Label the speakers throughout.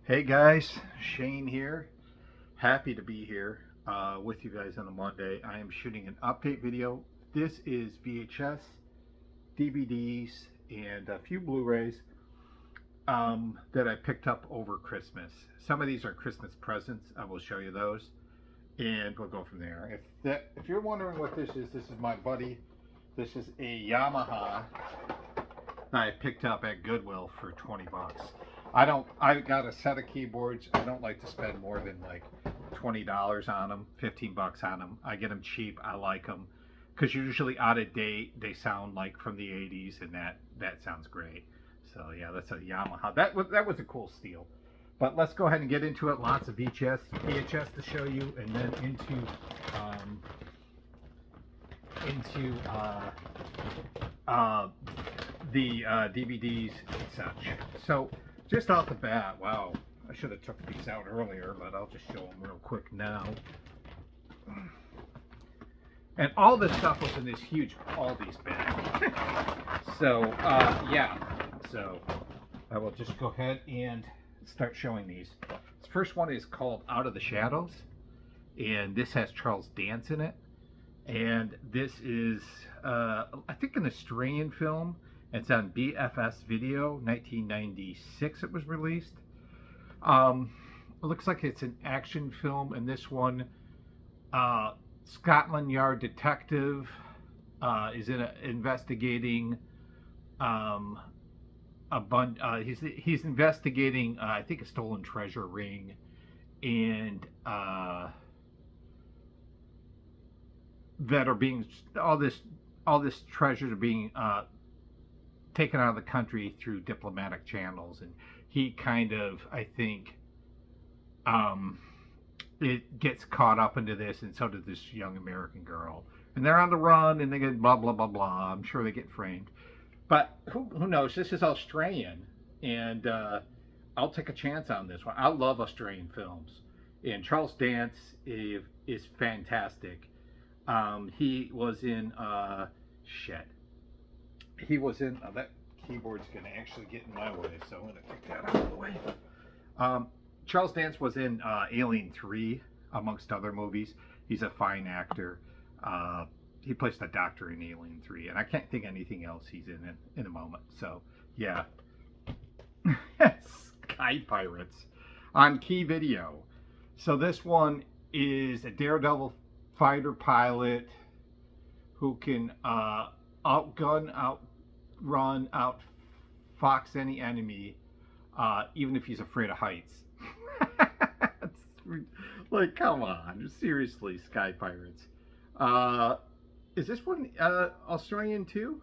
Speaker 1: Hey guys, Shane here. Happy to be here with you guys on a Monday. I am shooting an update video. This is VHS, DVDs, and a few Blu-rays that I picked up over Christmas. Some of these are Christmas presents. I will show you those, and we'll go from there. If you're wondering what this is my buddy. This is a Yamaha I picked up at Goodwill for 20 bucks. I got a set of keyboards. I don't like to spend more than like $20 on them, 15 bucks on them. I get them cheap. I like them because usually out of date. They sound like from the 80s, and that sounds great. So yeah, that's a Yamaha. That was a cool steal. But let's go ahead and get into it. Lots of VHS to show you, and then the DVDs and such. So just off the bat, wow, I should have took these out earlier, but I'll just show them real quick now. And all this stuff was in this huge Aldi's bag. So yeah, so I will just go ahead and start showing these. This first one is called Out of the Shadows, and this has Charles Dance in it. And this is, I think, an Australian film. It's on BFS Video, 1996 it was released. It looks like it's an action film, and this one, Scotland Yard detective is investigating he's investigating, I think, a stolen treasure ring, and that are being all this treasures are being taken out of the country through diplomatic channels, and he kind of, I think, it gets caught up into this, and so does this young American girl, and they're on the run, and they get blah blah blah blah. I'm sure they get framed, but who knows? This is Australian, and I'll take a chance on this one. I love Australian films, and Charles Dance is fantastic. He was in He was in that keyboard's gonna actually get in my way, so I'm gonna take that out of the way. Charles Dance was in Alien 3, amongst other movies. He's a fine actor. He plays the doctor in Alien 3, and I can't think anything else he's in the moment. So yeah. Sky Pirates on Key Video. So this one is a daredevil fighter pilot who can outrun, outfox any enemy, even if he's afraid of heights. Like, come on, seriously, Sky Pirates. Is this one Australian too?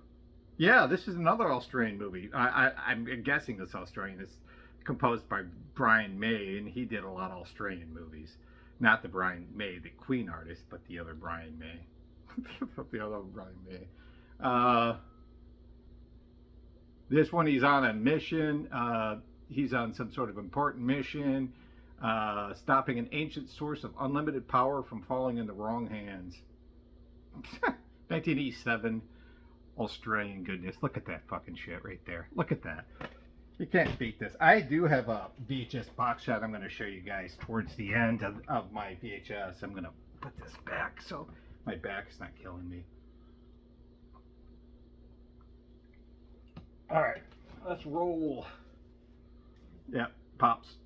Speaker 1: Yeah, this is another Australian movie. I'm guessing it's Australian. It's composed by Brian May, and he did a lot of Australian movies. Not the Brian May, the Queen artist, but the other Brian May. The other Brian May. This one, he's on a mission. He's on some sort of important mission, stopping an ancient source of unlimited power from falling in the wrong hands. 1987, Australian goodness. Look at that fucking shit right there. Look at that. You can't beat this. I do have a VHS box set I'm going to show you guys towards the end of my VHS. I'm going to put this back so my back's not killing me. All right, let's roll. Yeah, pops.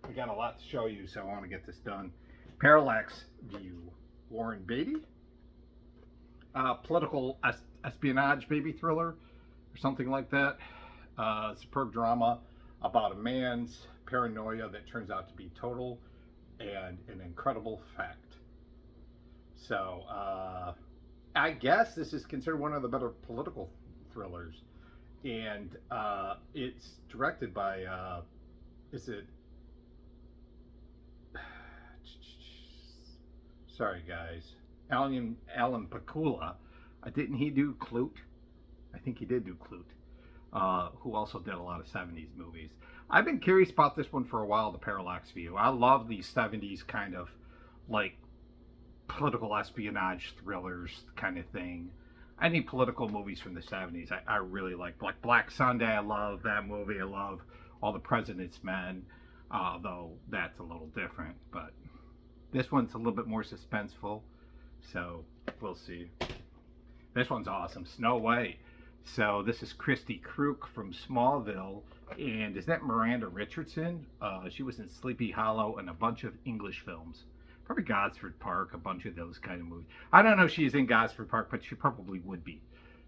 Speaker 1: We got a lot to show you, so I want to get this done. Parallax View. Warren Beatty. Political espionage baby thriller or something like that. Superb drama about a man's paranoia that turns out to be total and an incredible fact. So I guess this is considered one of the better political thrillers, and it's directed by is it sorry guys, Alan Pakula. Didn't he do Clute? I think he did do Clute. Who also did a lot of 70s movies. I've been curious about this one for a while, the Parallax View. I love these 70s kind of like political espionage thrillers kind of thing. Any political movies from the 70s I really like. Like Black Sunday, I love that movie. I love All the President's Men. although that's a little different. But this one's a little bit more suspenseful, so we'll see. This one's awesome, Snow White. So this is Christy Crook from Smallville, and is that Miranda Richardson? She was in Sleepy Hollow and a bunch of English films. Probably Gosford Park, a bunch of those kind of movies. I don't know if she's in Gosford Park, but she probably would be,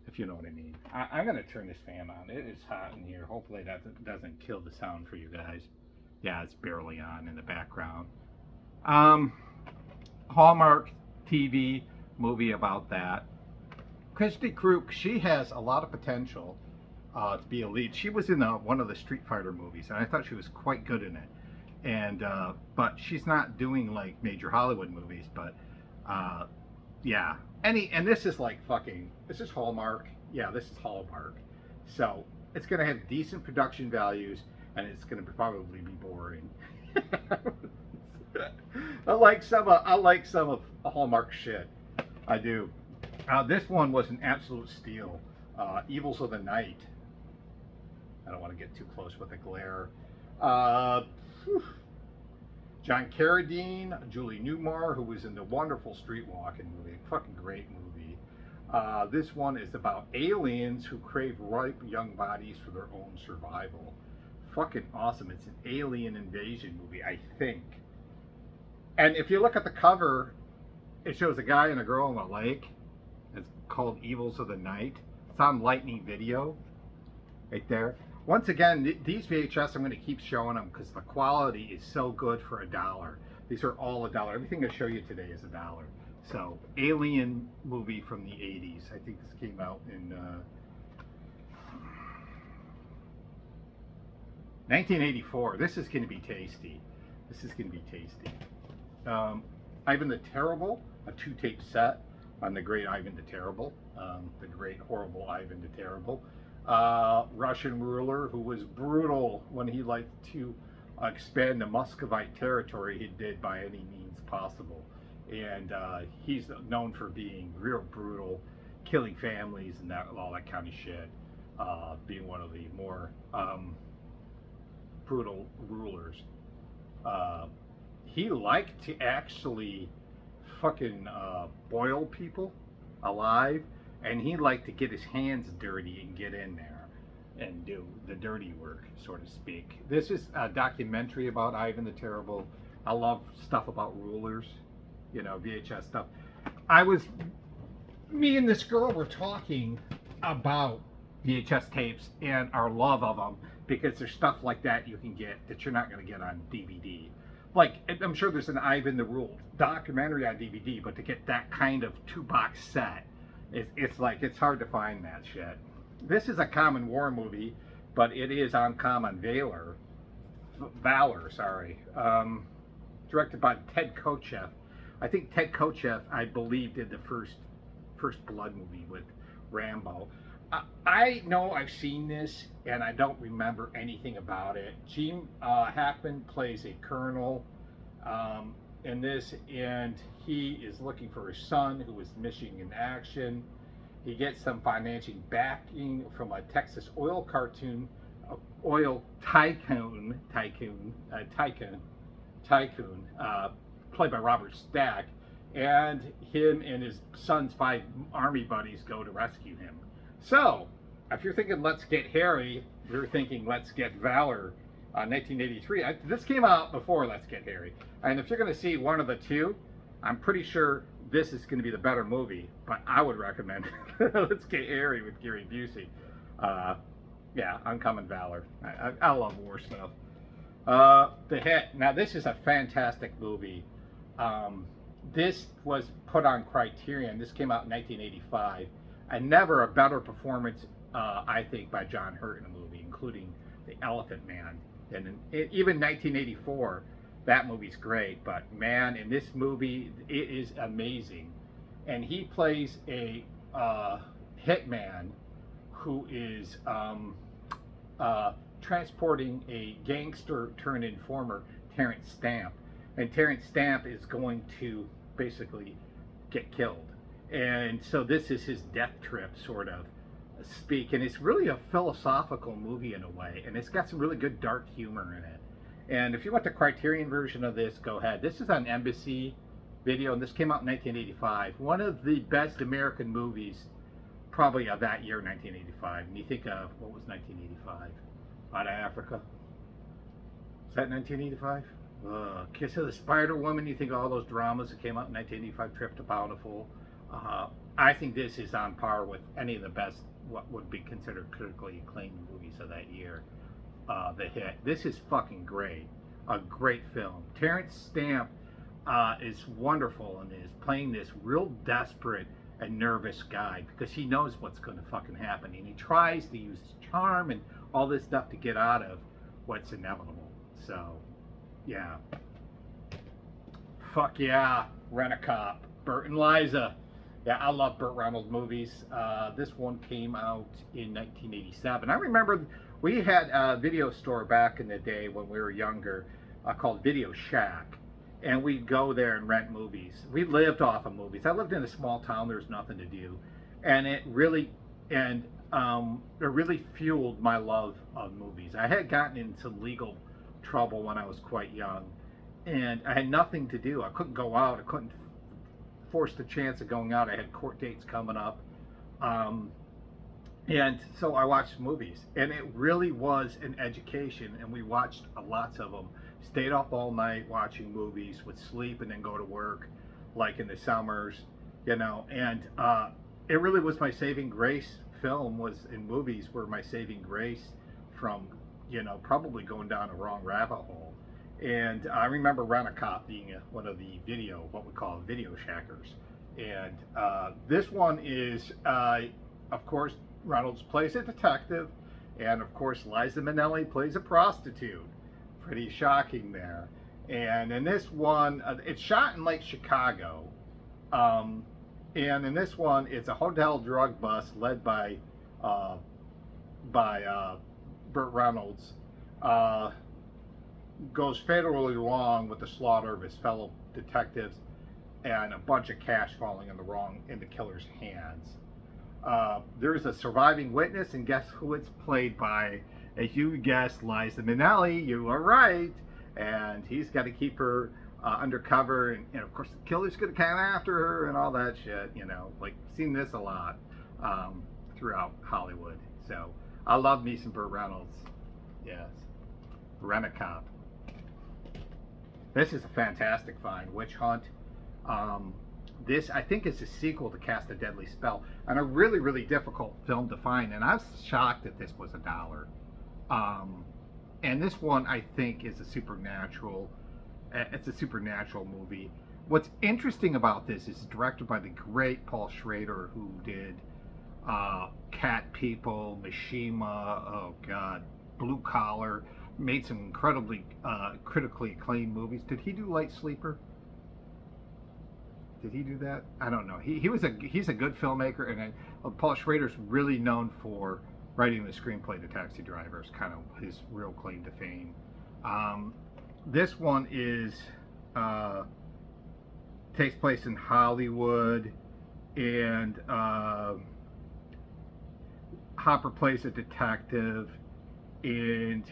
Speaker 1: if you know what I mean. I'm going to turn this fan on. It is hot in here. Hopefully that doesn't kill the sound for you guys. Yeah, it's barely on in the background. Hallmark TV movie about that. Christy Crook, she has a lot of potential to be a lead. She was in one of the Street Fighter movies, and I thought she was quite good in it. And but she's not doing like major Hollywood movies. But yeah, and this is like this is Hallmark. Yeah, this is Hallmark. So it's gonna have decent production values, and it's gonna probably be boring. I like some of Hallmark shit. I do. This one was an absolute steal. Evils of the Night. I don't want to get too close with the glare. John Carradine, Julie Newmar, who was in the wonderful Streetwalking movie. Fucking great movie. This one is about aliens who crave ripe young bodies for their own survival. Fucking awesome. It's an alien invasion movie, I think. And if you look at the cover, it shows a guy and a girl in a lake. It's called Evils of the Night. It's on Lightning Video, right there. Once again, these VHS, I'm going to keep showing them because the quality is so good for $1. These are all $1. Everything I show you today is $1. So, Alien movie from the 80s. I think this came out in 1984. This is going to be tasty. This is going to be tasty. Ivan the Terrible, a 2-tape set on the great Ivan the Terrible, the great horrible Ivan the Terrible. Russian ruler who was brutal when he liked to expand the Muscovite territory he did by any means possible. And he's known for being real brutal, killing families and all that kind of shit, being one of the more brutal rulers. He liked to actually fucking boil people alive, and he liked to get his hands dirty and get in there and do the dirty work, so to speak. This is a documentary about Ivan the Terrible. I love stuff about rulers, you know, VHS stuff. Me and this girl were talking about VHS tapes and our love of them, because there's stuff like that you can get that you're not going to get on DVD. Like, I'm sure there's an Ivan the Rule documentary on DVD, but to get that kind of 2-box set, it's hard to find that shit. This is a Common War movie, but it is on Common Valor, directed by Ted Kotcheff. I think Ted Kotcheff, I believe, did the first Blood movie with Rambo. I know I've seen this, and I don't remember anything about it. Gene Hackman plays a colonel in this, and he is looking for his son who is missing in action. He gets some financial backing from a Texas oil tycoon, played by Robert Stack, and him and his son's 5 army buddies go to rescue him. So, if you're thinking Let's Get Harry, you're thinking Let's Get Valor, 1983. This came out before Let's Get Harry. And if you're going to see one of the two, I'm pretty sure this is going to be the better movie. But I would recommend Let's Get Harry with Gary Busey. Yeah, Uncommon Valor. I love war stuff. The Hit. Now, this is a fantastic movie. This was put on Criterion. This came out in 1985. And never a better performance, I think, by John Hurt in a movie, including The Elephant Man. And even 1984, that movie's great. But man, in this movie, it is amazing. And he plays a hitman who is transporting a gangster turned informer, Terrence Stamp. And Terrence Stamp is going to basically get killed. And so this is his death trip, sort of speak. And it's really a philosophical movie in a way. And it's got some really good dark humor in it. And if you want the Criterion version of this, go ahead. This is on Embassy Video, and this came out in 1985. One of the best American movies, probably of that year, 1985. And you think of, what was 1985? Out of Africa? Is that 1985? Kiss of the Spider Woman. You think of all those dramas that came out in 1985, Trip to Bountiful. I think this is on par with any of the best, what would be considered critically acclaimed movies of that year. The hit. This is fucking great. A great film. Terrence Stamp is wonderful and is playing this real desperate and nervous guy because he knows what's going to fucking happen, and he tries to use his charm and all this stuff to get out of what's inevitable. So, yeah. Fuck yeah. Rent-A-Cop. Burt and Liza. Yeah, I love Burt Reynolds movies. This one came out in 1987. I remember we had a video store back in the day when we were younger called Video Shack. And we'd go there and rent movies. We lived off of movies. I lived in a small town. There was nothing to do. And it really fueled my love of movies. I had gotten into legal trouble when I was quite young. And I had nothing to do. I couldn't go out. I couldn't force the chance of going out. I had court dates coming up. And so I watched movies. And it really was an education. And we watched lots of them. Stayed up all night watching movies, would sleep and then go to work, like in the summers, you know. And it really was my saving grace. Film was in movies were my saving grace from, you know, probably going down a wrong rabbit hole. And I remember Rent-A-Cop being one of the what we call video shackers. And this one is, of course, Reynolds plays a detective, and of course Liza Minnelli plays a prostitute. Pretty shocking there. And in this one, it's shot in Lake Chicago. And in this one, it's a hotel drug bust led by Burt Reynolds. Goes fatally wrong with the slaughter of his fellow detectives and a bunch of cash falling in the killer's hands. There's a surviving witness, and guess who it's played by? As you guessed, Liza Minnelli. You are right. And he's got to keep her undercover, and of course the killer's going to come after her and all that shit. You know, like seen this a lot throughout Hollywood. So I love me some Burt Reynolds. Yes, Rent-A-Cop. This is a fantastic find. Witch Hunt. This, I think, is a sequel to Cast a Deadly Spell, and a really, really difficult film to find. And I was shocked that this was $1. And this one, I think, is a supernatural. It's a supernatural movie. What's interesting about this is directed by the great Paul Schrader, who did Cat People, Mishima, oh God, Blue Collar, made some incredibly critically acclaimed movies. Did he do Light Sleeper? Did he do that? I don't know. He's a good filmmaker, and Paul Schrader's really known for writing the screenplay to Taxi Driver. Is kind of his real claim to fame. This one takes place in Hollywood, and Hopper plays a detective, and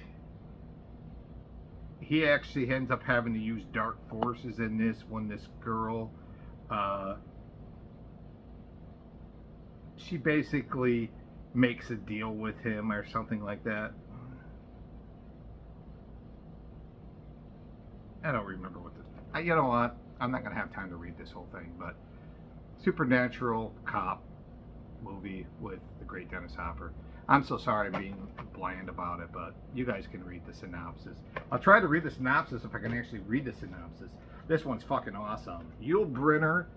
Speaker 1: he actually ends up having to use dark forces in this when this girl, she basically makes a deal with him or something like that. I don't remember what this. You know what? I'm not going to have time to read this whole thing, but supernatural cop movie with the great Dennis Hopper. I'm so sorry I'm being bland about it, but you guys can read the synopsis. I'll try to read the synopsis if I can actually read the synopsis. This one's fucking awesome. Yul Brynner,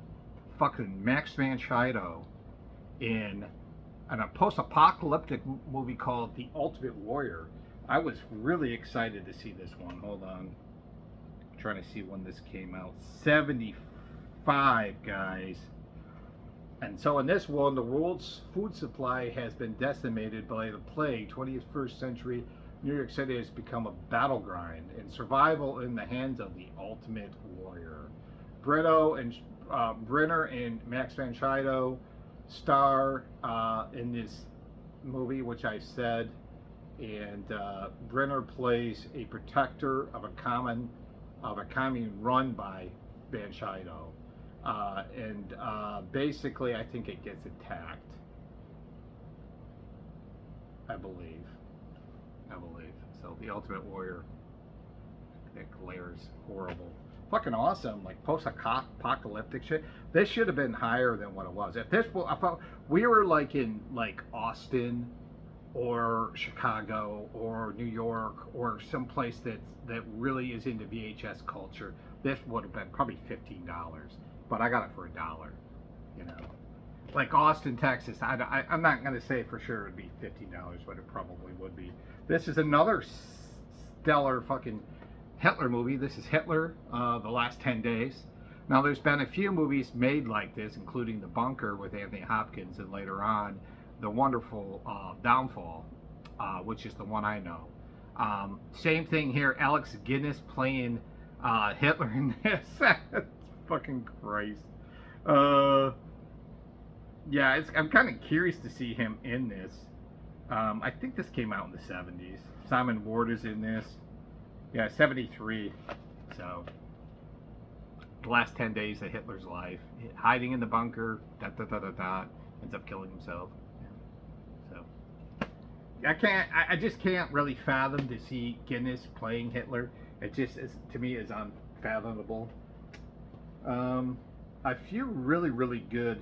Speaker 1: fucking Max von Sydow in a post-apocalyptic movie called The Ultimate Warrior. I was really excited to see this one. Hold on. I'm trying to see when this came out. 75, guys. And so in this one, the world's food supply has been decimated by the plague. 21st century New York City has become a battleground, and survival in the hands of the ultimate warrior. Brynner and Max von Sydow star in this movie, which I said and Brenner plays a protector of a commune run by Van Shido, and basically, I think it gets attacked. I believe. So the Ultimate Warrior, that glares horrible. Fucking awesome, like post-apocalyptic shit. This should have been higher than what it was. If this, I thought we were like in like Austin or Chicago or New York or someplace that really is into VHS culture, this would have been probably $15. But I got it for $1. You know, like Austin, Texas. I'm not gonna say for sure it'd be $15, but it probably would be. This is another stellar fucking Hitler movie. This is Hitler, The Last 10 Days. Now, there's been a few movies made like this, including The Bunker with Anthony Hopkins, and later on, The Wonderful Downfall, which is the one I know. Same thing here. Alex Guinness playing Hitler in this. Fucking Christ. Yeah, I'm kind of curious to see him in this. I think this came out in the 70s. Simon Ward is in this. Yeah, 73. So, the last 10 days of Hitler's life. Hiding in the bunker, ends up killing himself. Yeah. So, I just can't really fathom to see Guinness playing Hitler. It just, to me, is unfathomable. A few really, really good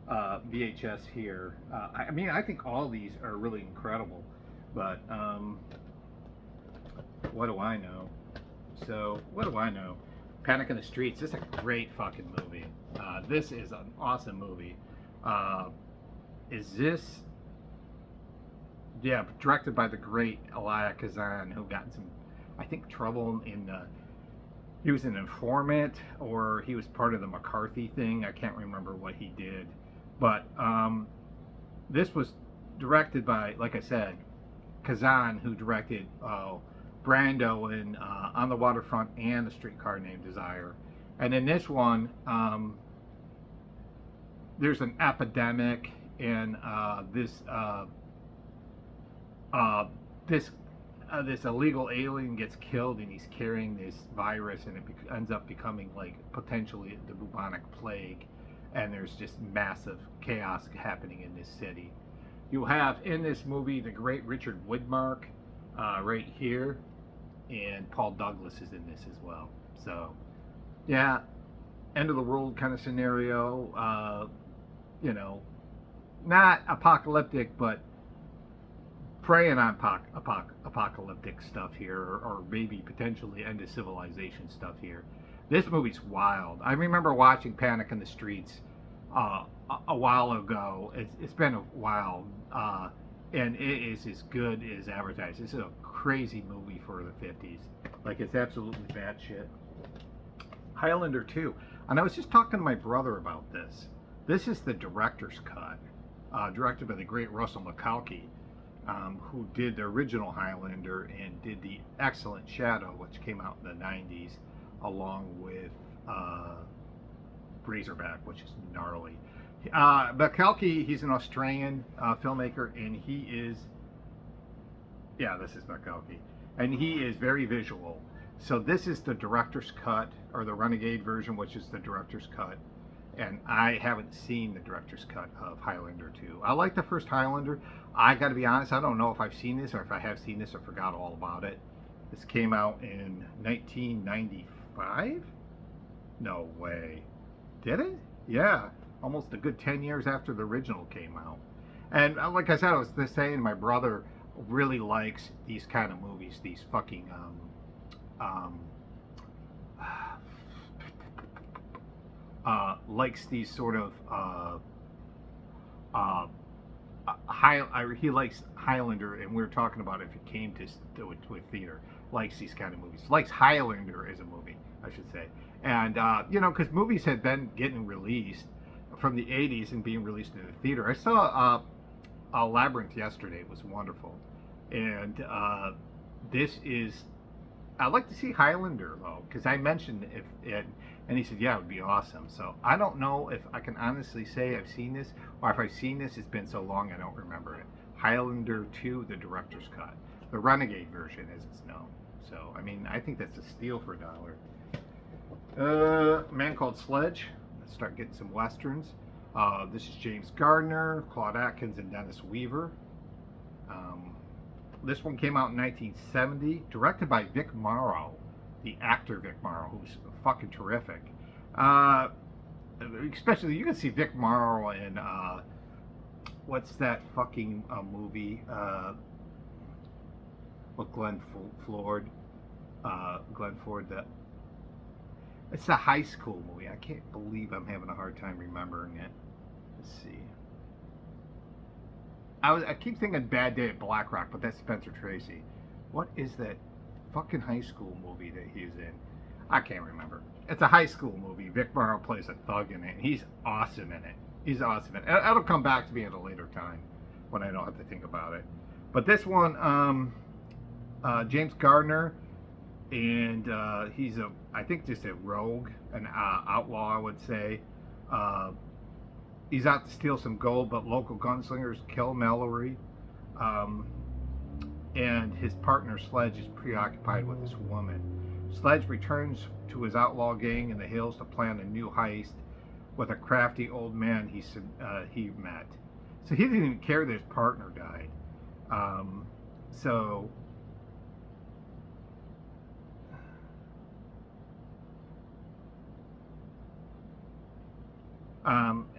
Speaker 1: VHS here. I mean, I think all these are really incredible, but what do I know? So, what do I know? Panic in the Streets. This is a great fucking movie. This is an awesome movie. Is this? Yeah, directed by the great Elia Kazan, who got in some, I think, trouble in. He was an informant, or he was part of the McCarthy thing. I can't remember what he did. But this was directed by, like I said, Kazan, who directed Brando in On the Waterfront and A Streetcar Named Desire. And in this one, there's an epidemic, and this illegal alien gets killed, and he's carrying this virus, and it ends up becoming like potentially the bubonic plague. And there's just massive chaos happening in this city. You have in this movie the great Richard Widmark right here, and Paul Douglas is in this as well. So, yeah, end of the world kind of scenario. You know, not apocalyptic, but preying on apocalyptic stuff here, or maybe potentially end of civilization stuff here. This movie's wild. I remember watching Panic in the Streets a while ago. It's been a while, and it is as good as advertised. This is a crazy movie for the 50s. Like, it's absolutely batshit. Highlander 2. And I was just talking to my brother about this. This is the director's cut, directed by the great Russell Mulcahy, who did the original Highlander and did the excellent Shadow, which came out in the 90s. Along with Razorback, which is gnarly. Mulcahy, he's an Australian filmmaker, and he is, yeah, this is Mulcahy, and he is very visual. So this is the director's cut, or the Renegade version, which is the director's cut, and I haven't seen the director's cut of Highlander 2. I like the first Highlander. I got to be honest, I don't know if I've seen this, or if I have seen this, I forgot all about it. This came out in 1995? No way. Did it? Yeah. Almost a good 10 years after the original came out. And like I said, I was just saying, my brother really likes these kind of movies, these fucking likes these sort of he likes Highlander, and we were talking about if it came to a theater, likes these kind of movies, likes Highlander as a movie, I should say. And you know, because movies had been getting released from the 80s and being released in the theater. I saw Labyrinth yesterday. It was wonderful. And this is, I'd like to see Highlander though, because I mentioned if it, and he said, yeah, it would be awesome. So I don't know if I can honestly say I've seen this, or if I've seen this, it's been so long I don't remember it. Highlander 2, the director's cut. The Renegade version, as it's known. So, I mean, I think that's a steal for $1. A Man Called Sledge. Let's start getting some westerns. This is James Gardner, Claude Atkins, and Dennis Weaver. This one came out in 1970, directed by Vic Morrow, the actor Vic Morrow, who's fucking terrific. Especially, you can see Vic Morrow in, what's that fucking movie? With Glenn Ford. It's a high school movie. I can't believe I'm having a hard time remembering it. Let's see. I keep thinking Bad Day at Black Rock, but that's Spencer Tracy. What is that fucking high school movie that he's in? I can't remember. It's a high school movie. Vic Morrow plays a thug in it, and he's awesome in it. He's awesome in it. It'll come back to me at a later time when I don't have to think about it. But this one, James Gardner, and he's I think just a rogue, an outlaw, I would say. He's out to steal some gold, but local gunslingers kill Mallory. And his partner Sledge is preoccupied with this woman. Sledge returns to his outlaw gang in the hills to plan a new heist with a crafty old man he met. So he didn't even care that his partner died.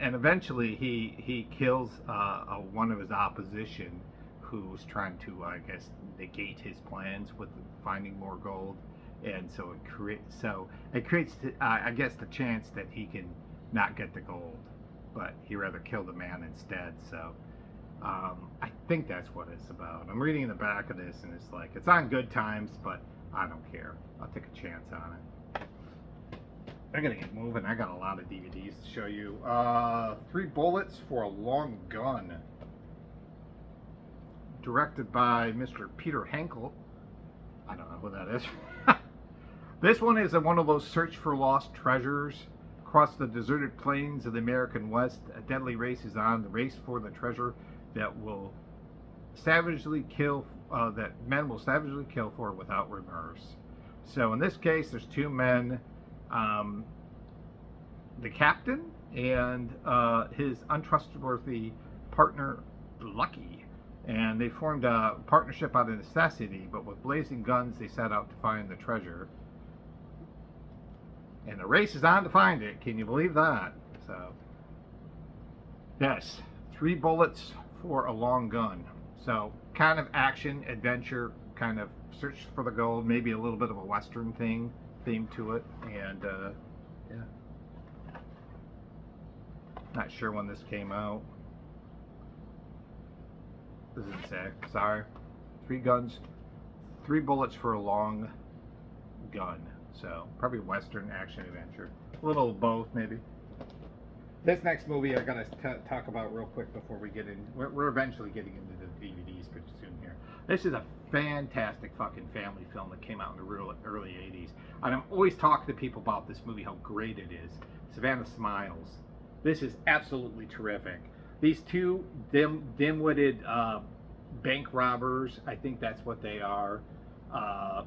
Speaker 1: And eventually he kills one of his opposition, who's trying to, I guess, negate his plans with finding more gold, and so it creates I guess the chance that he can not get the gold, but he rather kill the man instead. So I think that's what it's about. I'm reading the back of this, and it's like, it's on Good Times, but I don't care. I'll take a chance on it. I gotta get moving. I got a lot of DVDs to show you. 3 Bullets for a Long Gun. Directed by Mr. Peter Henkel. I don't know who that is. This one is one of those search for lost treasures. Across the deserted plains of the American West, a deadly race is on. The race for the treasure that will savagely kill, that men will savagely kill for without remorse. So in this case, there's 2 men. The captain and his untrustworthy partner Lucky, and they formed a partnership out of necessity, but with blazing guns they set out to find the treasure, and the race is on to find it. Can you believe that? So yes, 3 Bullets for a Long Gun. So kind of action adventure, kind of search for the gold, maybe a little bit of a western theme to it, and yeah, not sure when this came out. This isn't sad. Sorry. 3 Bullets for a Long Gun. So probably western action adventure, a little of both maybe. This next movie I gotta talk about real quick before we get in. We're eventually getting into the DVDs pretty soon here. This is a fantastic fucking family film that came out in the early 80s. And I'm always talking to people about this movie, how great it is. Savannah Smiles. This is absolutely terrific. These 2 dim-witted bank robbers, I think that's what they are, are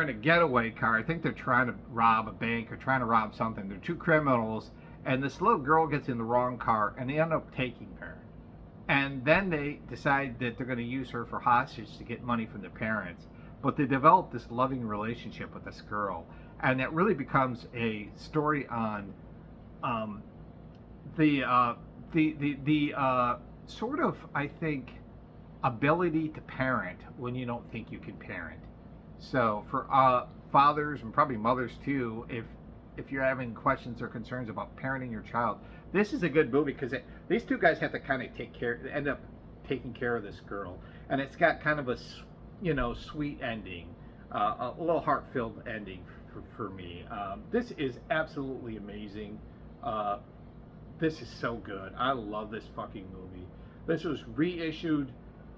Speaker 1: in a getaway car. I think they're trying to rob a bank or trying to rob something. They're 2 criminals, and this little girl gets in the wrong car, and they end up taking her. And then they decide that they're going to use her for hostage to get money from their parents. But they develop this loving relationship with this girl, and it really becomes a story on the sort of, I think, ability to parent when you don't think you can parent. So for fathers and probably mothers too, if you're having questions or concerns about parenting your child, this is a good movie, because these 2 guys have to kind of end up taking care of this girl, and it's got kind of a, sweet ending, a little heart-filled ending for me. This is absolutely amazing. This is so good. I love this fucking movie. This was reissued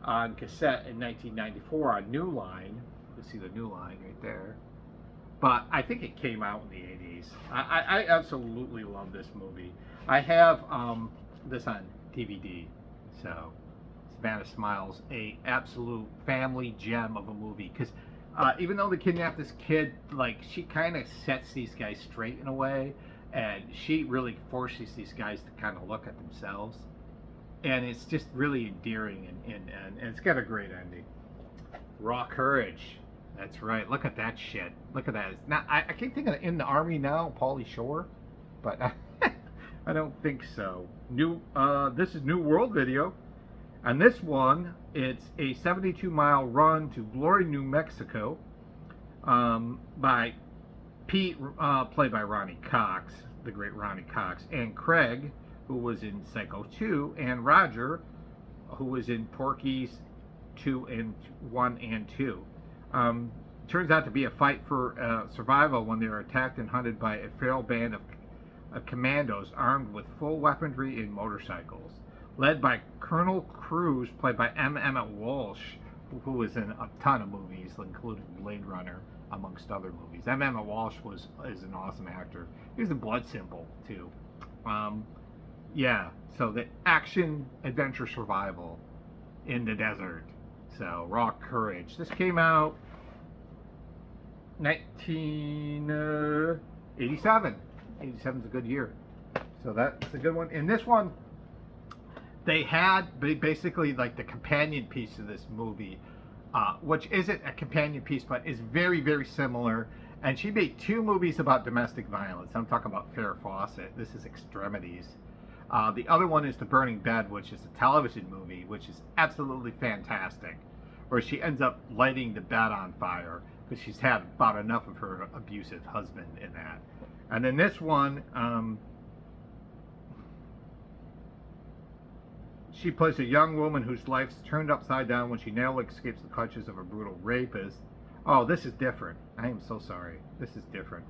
Speaker 1: on cassette in 1994 on New Line. You see the New Line right there. but I think it came out in the 80s. I absolutely love this movie. I have this on DVD, so Savannah Smiles, a absolute family gem of a movie. Because even though they kidnap this kid, like, she kind of sets these guys straight in a way, and she really forces these guys to kind of look at themselves, and it's just really endearing, and it's got a great ending. Raw Courage. That's right. Look at that shit. Look at that. It's not. I keep thinking of In the Army Now, Pauly Shore, but I don't think so. This is New World Video, and this one, it's a 72-mile run to Bluray, New Mexico, by Pete, played by Ronnie Cox, the great Ronnie Cox, and Craig, who was in Psycho 2, and Roger, who was in Porky's 1 and 2. Turns out to be a fight for survival when they are attacked and hunted by a feral band of commandos armed with full weaponry and motorcycles, led by Colonel Cruz, played by M. Emmett Walsh, who was in a ton of movies, including Blade Runner, amongst other movies. M. Emmett Walsh is an awesome actor. He was in Blood Simple too. Yeah, so the action adventure survival in the desert. So, Raw Courage. This came out 1987. 87's a good year. So that's a good one. In this one, they had basically like the companion piece of this movie, which isn't a companion piece, but is very, very similar. And she made 2 movies about domestic violence. I'm talking about Farrah Fawcett. This is Extremities. The other one is The Burning Bed, which is a television movie, which is absolutely fantastic, where she ends up lighting the bed on fire because she's had about enough of her abusive husband in that. And then this one, she plays a young woman whose life's turned upside down when she narrowly escapes the clutches of a brutal rapist. Oh, this is different. I am so sorry. This is different.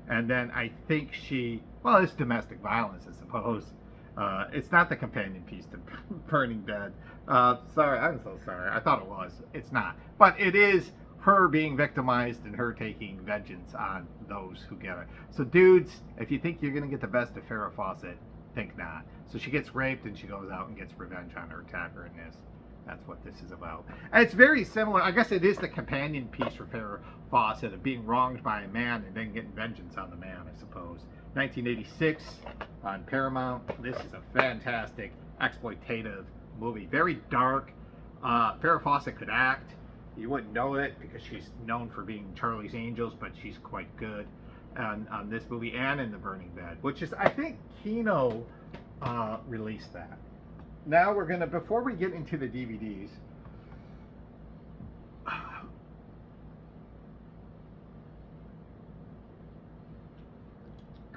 Speaker 1: And then I think it's domestic violence, I suppose. It's not the companion piece to Burning Bed. Sorry, I'm so sorry. I thought it was. It's not. But it is her being victimized and her taking vengeance on those who get her. So dudes, if you think you're going to get the best of Farrah Fawcett, think not. So she gets raped and she goes out and gets revenge on her attacker in this. That's what this is about. And it's very similar. I guess it is the companion piece for Farrah Fawcett of being wronged by a man and then getting vengeance on the man, I suppose. 1986 on Paramount. This is a fantastic exploitative movie. Very dark. Farrah Fawcett could act. You wouldn't know it because she's known for being Charlie's Angels, but she's quite good on this movie and in The Burning Bed, which is, I think, Kino released that. Now we're going to, before we get into the DVDs,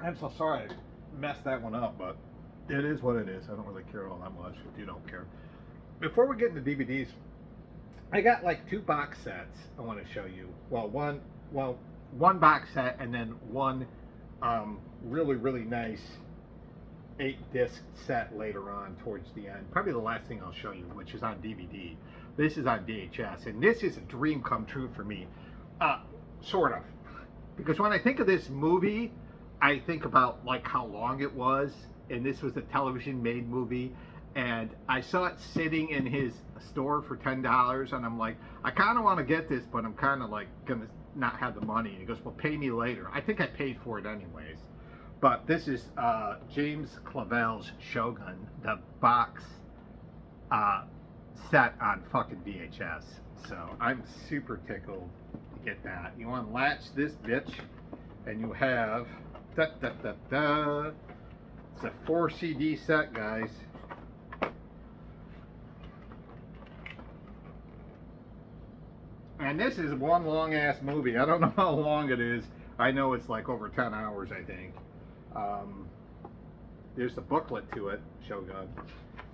Speaker 1: I'm so sorry I messed that one up, but it is what it is. I don't really care all that much if you don't care. Before we get into DVDs, I got like 2 box sets I want to show you. One box set and then one really, really nice 8-disc set later on towards the end. Probably the last thing I'll show you, which is on DVD. This is on VHS, and this is a dream come true for me. Sort of. Because when I think of this movie, I think about like how long it was, and this was a television made movie, and I saw it sitting in his store for $10, and I'm like, I kind of want to get this, but I'm kind of like gonna not have the money. And he goes, well, pay me later. I think I paid for it anyways. But this is James Clavell's Shogun, the box set on fucking VHS. So I'm super tickled to get that. You want to latch this bitch, and you have it's a 4 CD set, guys. And this is one long ass movie. I don't know how long it is. I know it's like over 10 hours, I think. There's a booklet to it, Shogun.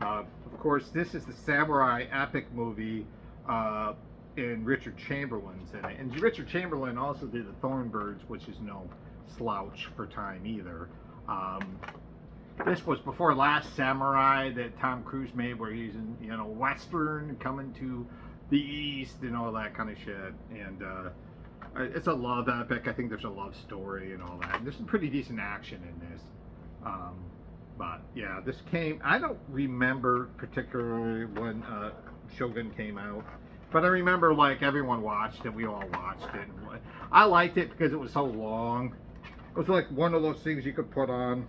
Speaker 1: Of course, this is the samurai epic movie in Richard Chamberlain's in it. And Richard Chamberlain also did the Thornbirds, which is no slouch for time either. This was before Last Samurai that Tom Cruise made, where he's in, you know, Western, coming to the East and all that kind of shit. And It's a love epic. I think there's a love story and all that. And there's some pretty decent action in this. Um, but yeah, this came. I don't remember particularly when Shogun came out, but I remember like everyone watched it. We all watched it. And I liked it because it was so long. It was like one of those things you could put on.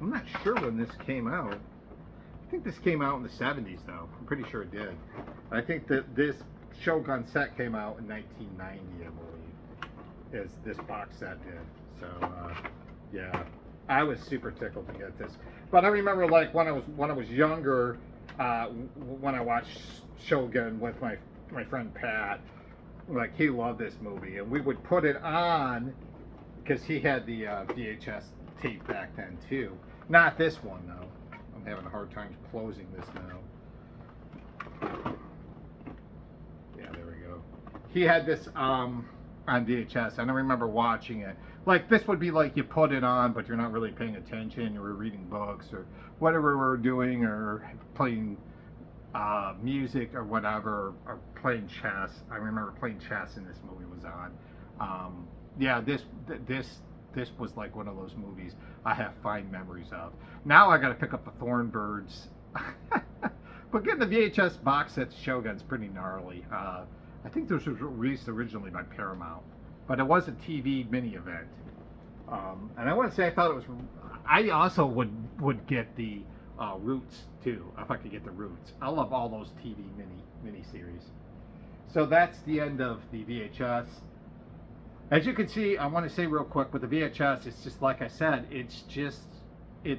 Speaker 1: I'm not sure when this came out. I think this came out in the 70s, though. I'm pretty sure it did. I think that this Shogun set came out in 1990, I believe, as this box set did. So, yeah, I was super tickled to get this. But I remember, like, when I was younger, when I watched Shogun with my friend Pat, like, he loved this movie, and we would put it on because he had the VHS tape back then too. Not this one though. I'm having a hard time closing this now. Yeah, there we go. He had this on VHS, and I remember watching it. Like this would be like you put it on, but you're not really paying attention. You were reading books or whatever we're doing, or playing music or whatever, or playing chess. I remember playing chess and this movie was on. Yeah, this was like one of those movies I have fine memories of. Now I got to pick up the Thornbirds. But getting the VHS box set Shogun's pretty gnarly. I think this was released originally by Paramount, but it was a TV mini event. And I want to say I thought it was. I also would get the Roots too, if I could get the Roots. I love all those TV mini series. So that's the end of the VHS. As you can see, I want to say real quick with the VHS, it's just like I said, it's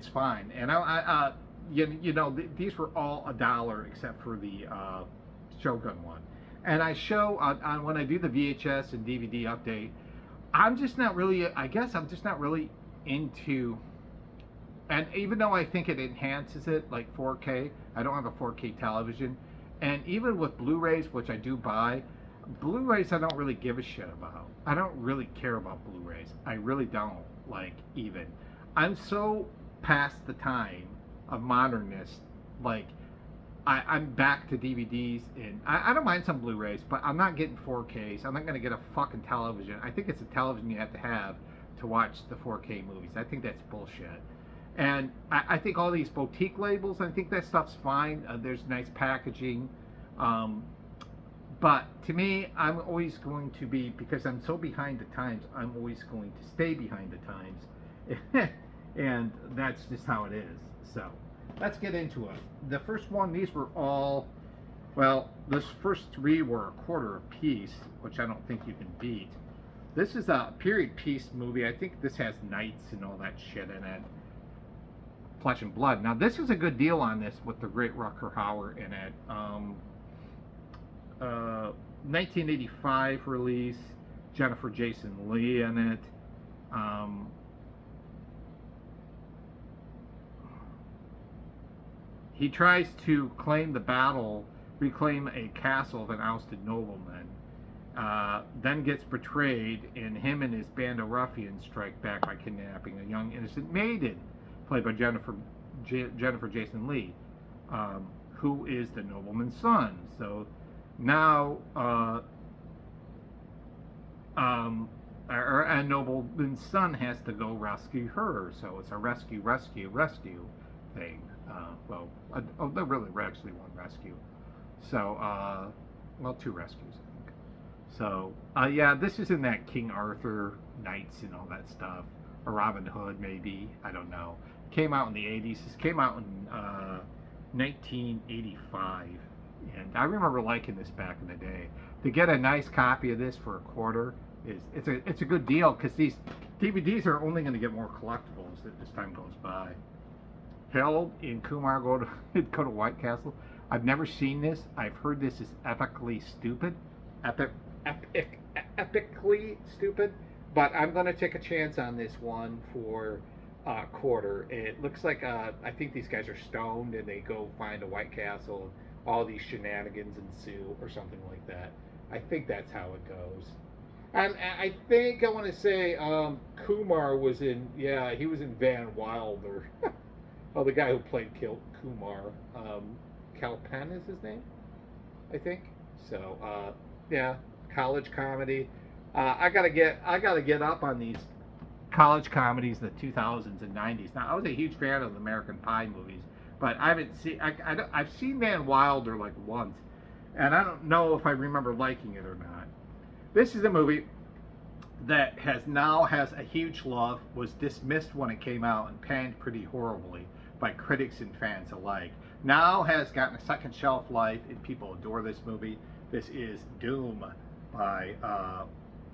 Speaker 1: fine. And you know, these were all $1 except for the Shogun one. And I show on when I do the VHS and DVD update, I'm just not really. I guess I'm just not really into. And even though I think it enhances it like 4K, I don't have a 4K television. And even with Blu-rays, which I do buy, Blu-rays I don't really give a shit about. I don't really care about Blu-rays. I really don't. Like, even. I'm so past the time of modernness. Like, I'm back to DVDs, and I don't mind some Blu-rays, but I'm not getting 4Ks. I'm not going to get a fucking television. I think it's a television you have to watch the 4K movies. I think that's bullshit. And I think all these boutique labels, I think that stuff's fine. There's nice packaging. But to me, I'm always going to be, because I'm so behind the times, I'm always going to stay behind the times. And that's just how it is. So, let's get into it. The first one, these were all, well, this first three were $0.25 a piece, which I don't think you can beat. This is a period piece movie. I think this has knights and all that shit in it. Flesh and Blood. Now, this is a good deal on this with the great Rutger Hauer in it. 1985 release, Jennifer Jason Leigh in it. He tries to claim the battle, reclaim a castle of an ousted nobleman, then gets betrayed, and him and his band of ruffians strike back by kidnapping a young innocent maiden, played by Jennifer Jason Leigh, who is the nobleman's son. So now a nobleman's son has to go rescue her. So it's a rescue thing. They're really actually one rescue. So, well, two rescues, I think. So, yeah, this is in that King Arthur Knights and all that stuff. Or Robin Hood, maybe. I don't know. Came out in the 80s. This came out in 1985. And I remember liking this back in the day. To get a nice copy of this for $0.25 it's a good deal, because these DVDs are only going to get more collectibles as time goes by. Harold and Kumar go to White Castle. I've never seen this. I've heard this is epically stupid. Epically stupid. But I'm going to take a chance on this one for $0.25. It looks like, I think these guys are stoned and they go find a White Castle. All these shenanigans ensue or something like that. I think that's how it goes. And I think I want to say Kumar was in, he was in Van Wilder. Oh, the guy who played Kumar, Kalpen is his name, I think. So yeah, college comedy. I gotta get up on these college comedies, the 2000s and 90s. Now I was a huge fan of the American Pie movies, but I haven't seen. I've seen Van Wilder like once, and I don't know if I remember liking it or not. This is a movie that has a huge love, was dismissed when it came out and panned pretty horribly by critics and fans alike. Now has gotten a second shelf life and people adore this movie. This is Doom by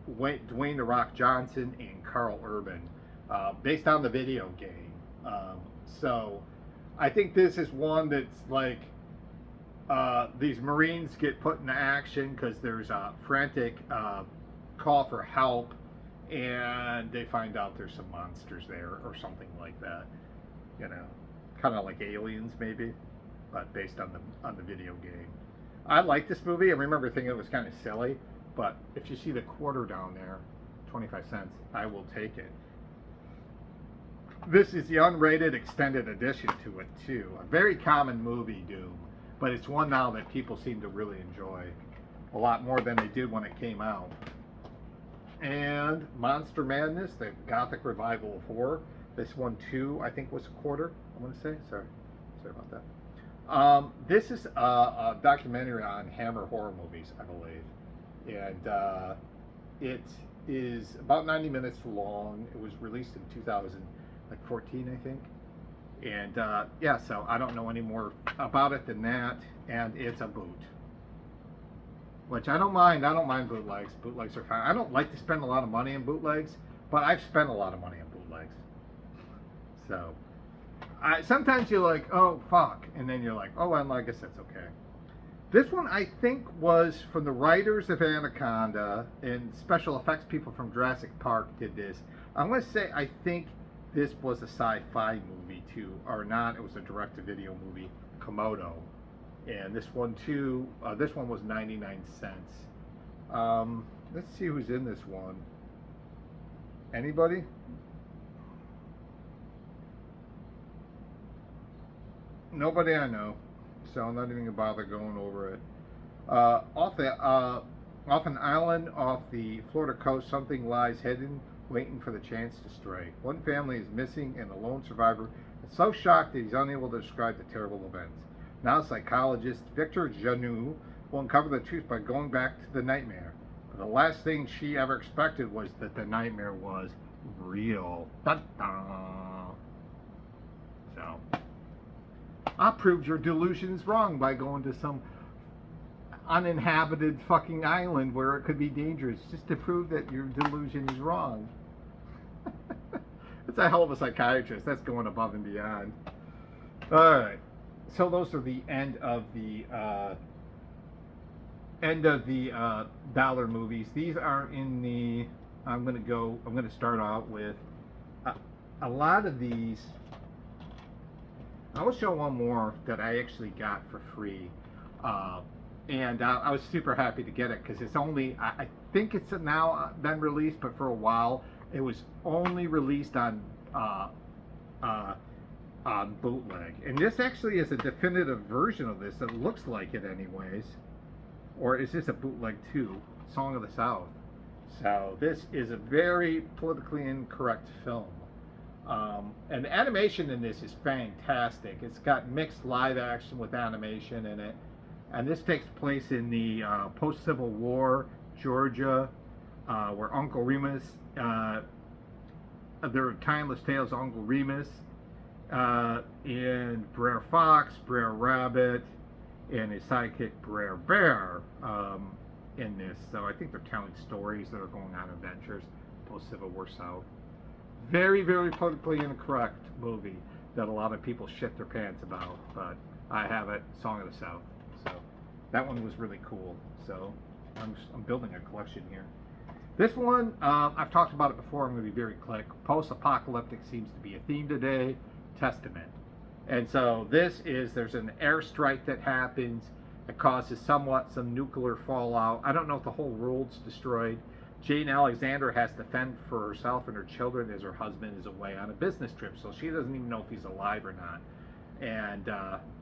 Speaker 1: Dwayne "The Rock" Johnson and Carl Urban, based on the video game. So I think this is one that's like these Marines get put into action because there's a frantic call for help, and they find out there's some monsters there or something like that. You know, kind of like Aliens maybe, but based on the video game. I like this movie. I remember thinking it was kind of silly, but if you see the quarter down there, 25 cents, I will take it. This is the unrated extended edition to it too. A very common movie, Doom, but it's one now that people seem to really enjoy a lot more than they did when it came out. And Monster Madness, the Gothic revival of horror. This one too, I think, was a quarter. I want to say. Sorry about that. This is a documentary on Hammer horror movies, I believe, and it is about 90 minutes long. It was released in 2014, I think. And yeah, so I don't know any more about it than that. And it's a boot. Which I don't mind. I don't mind bootlegs. Bootlegs are fine. I don't like to spend a lot of money on bootlegs, but I've spent a lot of money on bootlegs. So, sometimes you're like, oh, fuck. And then you're like, oh, well, I guess that's okay. This one, I think, was from the writers of Anaconda, and special effects people from Jurassic Park did this. I'm going to say I think this was a sci-fi movie, too, or not. It was a direct-to-video movie, Komodo. And this one too, this one was 99 cents. Let's see who's in this one. Anybody? Nobody I know, so I'm not even gonna bother going over it. Off an island off the Florida coast, something lies hidden, waiting for the chance to stray. One family is missing, and the lone survivor is so shocked that he's unable to describe the terrible events. Now psychologist Victor Janu will uncover the truth by going back to the nightmare. But the last thing she ever expected was that the nightmare was real. Da-da. So, I proved your delusions wrong by going to some uninhabited fucking island where it could be dangerous, just to prove that your delusion is wrong. That's a hell of a psychiatrist. That's going above and beyond. Alright. So those are the end of the dollar movies. These are in the. I'm going to start out with a lot of these. I will show one more that I actually got for free, and I was super happy to get it because it's only. I think it's now been released, but for a while it was only released on bootleg, and this actually is a definitive version of this. It looks like it anyways, or is this a bootleg too? Song of the South. So this is a very politically incorrect film, and the animation in this is fantastic. It's got mixed live action with animation in it, and this takes place in the post-Civil War Georgia, where Uncle Remus, there are timeless tales of Uncle Remus, and Brer Fox, Brer Rabbit, and his sidekick Brer Bear in this. So I think they're telling stories that are going on adventures post-Civil War South. Very, very politically incorrect movie that a lot of people shit their pants about, but I have it, Song of the South. So that one was really cool. So I'm building a collection here. This one, I've talked about it before. I'm going to be very quick. Post-apocalyptic seems to be a theme today. Testament. And so there's an airstrike that happens. It causes some nuclear fallout. I don't know if the whole world's destroyed, Jane Alexander has to fend for herself and her children as her husband is away on a business trip, so she doesn't even know if he's alive or not. And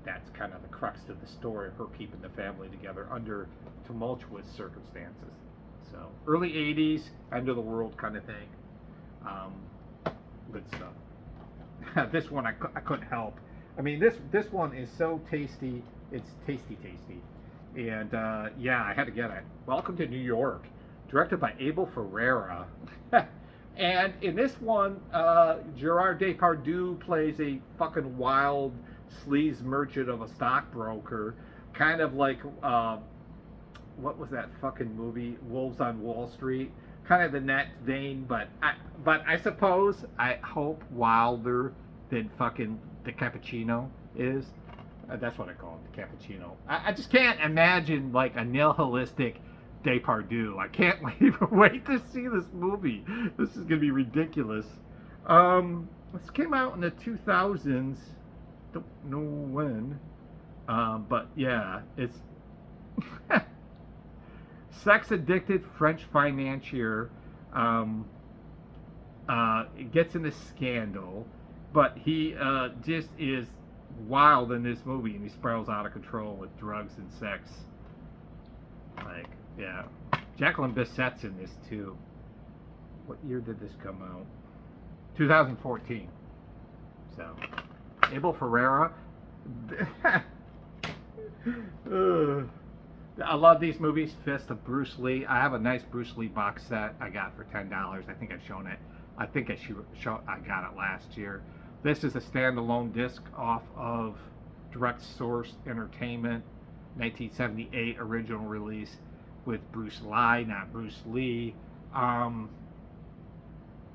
Speaker 1: that's kind of the crux of the story of her keeping the family together under tumultuous circumstances. So early 80s, end of the world kind of thing. Good stuff. This one I couldn't help. I mean, this one is so tasty. It's tasty. And yeah, I had to get it. Welcome to New York, directed by Abel Ferrara. And in this one, Gerard Depardieu plays a fucking wild sleaze merchant of a stockbroker, kind of like what was that fucking movie, Wolves on Wall Street? Kind of in that vein, but I suppose I hope wilder than fucking the cappuccino is. That's what I call it, the cappuccino. I just can't imagine like a nihilistic Depardieu. I can't wait to see this movie. This is gonna be ridiculous. This came out in the 2000s. Don't know when. But yeah, it's sex-addicted French financier gets in a scandal, but he just is wild in this movie, and he spirals out of control with drugs and sex. Like, yeah. Jacqueline Bisset's in this too. What year did this come out? 2014. So, Abel Ferrara. I love these movies. Fist of Bruce Lee. I have a nice Bruce Lee box set I got for $10. I think I've shown it. I think I got it last year. This is a standalone disc off of Direct Source Entertainment, 1978 original release with Bruce Lee, not Bruce Lee.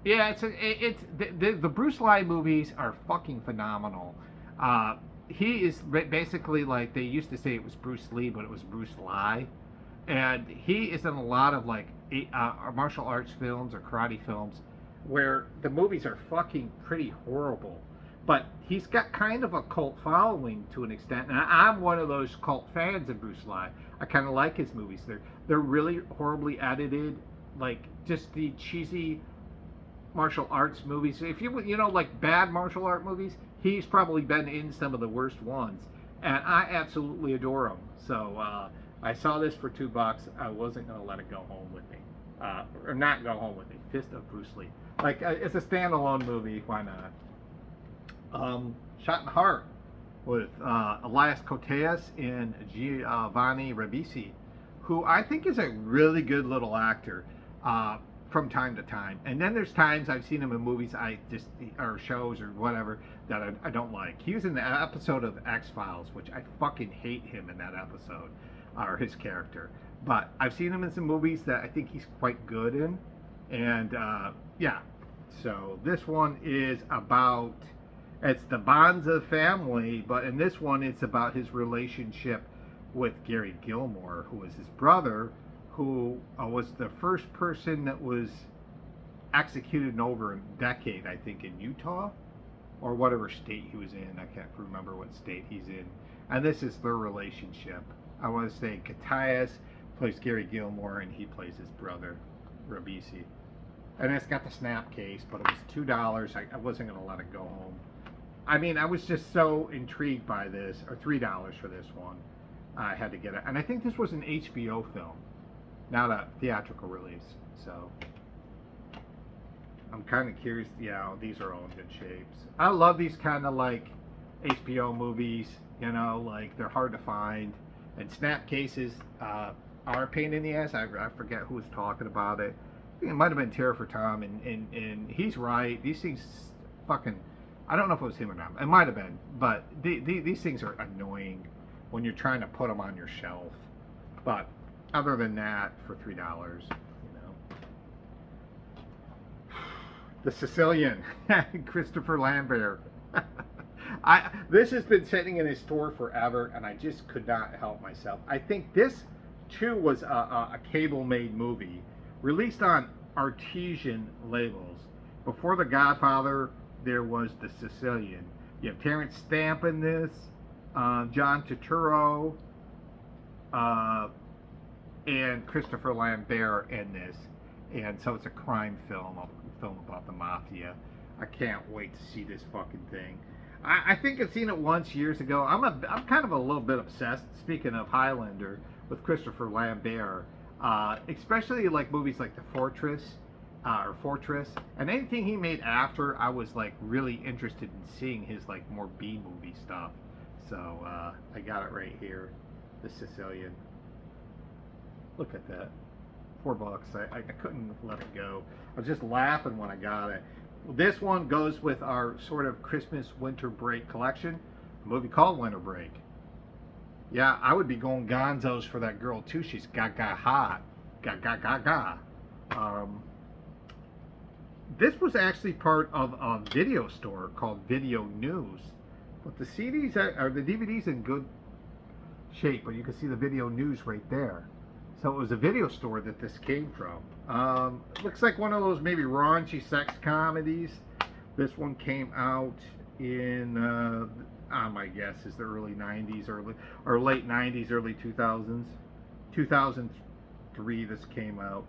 Speaker 1: Yeah, the Bruce Lee movies are fucking phenomenal. He is basically like, they used to say it was Bruce Lee, but it was Bruce Lee, and he is in a lot of like martial arts films or karate films where the movies are fucking pretty horrible, but he's got kind of a cult following to an extent, and I'm one of those cult fans of Bruce Lee. I kind of like his movies. They're really horribly edited, like just the cheesy martial arts movies. If you know, like bad martial art movies, he's probably been in some of the worst ones, and I absolutely adore him. So I saw this for $2. I wasn't gonna let it go home with me, or not go home with me. Fist of Bruce Lee. Like it's a standalone movie. Why not? Shot in the Heart with Elias Koteas and Giovanni Ribisi, who I think is a really good little actor. From time to time, and then there's times I've seen him in movies or shows or whatever that I don't like. He was in the episode of X-Files, which I fucking hate him in that episode, or his character. But I've seen him in some movies that I think he's quite good in, and yeah. So this one is about, it's the Bonza family, but in this one it's about his relationship with Gary Gilmore, who is his brother, who was the first person that was executed in over a decade, I think, in Utah, or whatever state he was in. I can't remember what state he's in. And this is their relationship. I want to say Koteas plays Gary Gilmore, and he plays his brother, Ribisi. And it's got the snap case, but it was $2. I wasn't going to let it go home. I mean, I was just so intrigued by this, or $3 for this one. I had to get it. And I think this was an HBO film, not a theatrical release, so I'm kind of curious. Yeah, these are all in good shapes. I love these kind of like HBO movies, you know, like they're hard to find, and snap cases are a pain in the ass. I forget who was talking about it. I think it might have been Terror for Tom, and he's right. These things fucking, I don't know if it was him or not. It might have been, but these things are annoying when you're trying to put them on your shelf. But other than that, for $3, you know. The Sicilian, Christopher Lambert. This has been sitting in his store forever, and I just could not help myself. I think this, too, was a cable-made movie, released on artesian labels. Before The Godfather, there was The Sicilian. You have Terrence Stamp in this, John Turturro, and Christopher Lambert in this. and so it's a crime film, a film about the mafia. I can't wait to see this fucking thing. I think I've seen it once years ago. I'm kind of a little bit obsessed. Speaking of Highlander, with Christopher Lambert, especially like movies like The Fortress, Fortress, and anything he made after. I was like really interested in seeing his like more B movie stuff. So I got it right here, The Sicilian. Look at that, $4. I couldn't let it go. I was just laughing when I got it. This one goes with our sort of Christmas winter break collection, a movie called Winter Break. Yeah, I would be going gonzos for that girl too. She's gaga hot. Gaga gaga. This was actually part of a video store called Video News. But the CDs are the DVDs in good shape, but you can see the Video News right there. So it was a video store that this came from. Looks like one of those maybe raunchy sex comedies. This one came out in, my guess is the early 90s, or late 90s, early 2000s. 2003 this came out.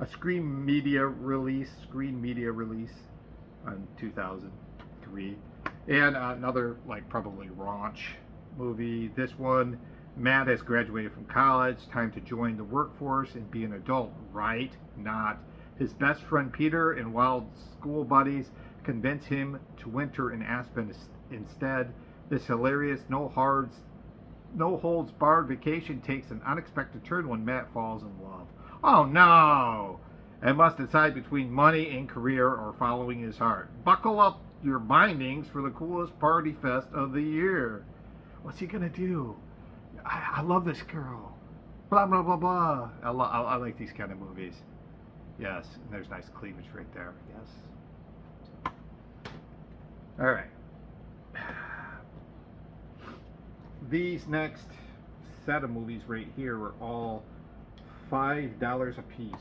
Speaker 1: A Screen Media release in 2003. And another, like, probably raunch movie. This one, Matt has graduated from college, time to join the workforce and be an adult. Right? Not. His best friend Peter and wild school buddies convince him to winter in Aspen instead. This hilarious, no holds barred vacation takes an unexpected turn when Matt falls in love. Oh no! And must decide between money and career or following his heart. Buckle up your bindings for the coolest party fest of the year. What's he gonna do? I love this girl. Blah, blah, blah, blah. I like these kind of movies. Yes, and there's nice cleavage right there. Yes. All right. These next set of movies right here are all $5 a piece.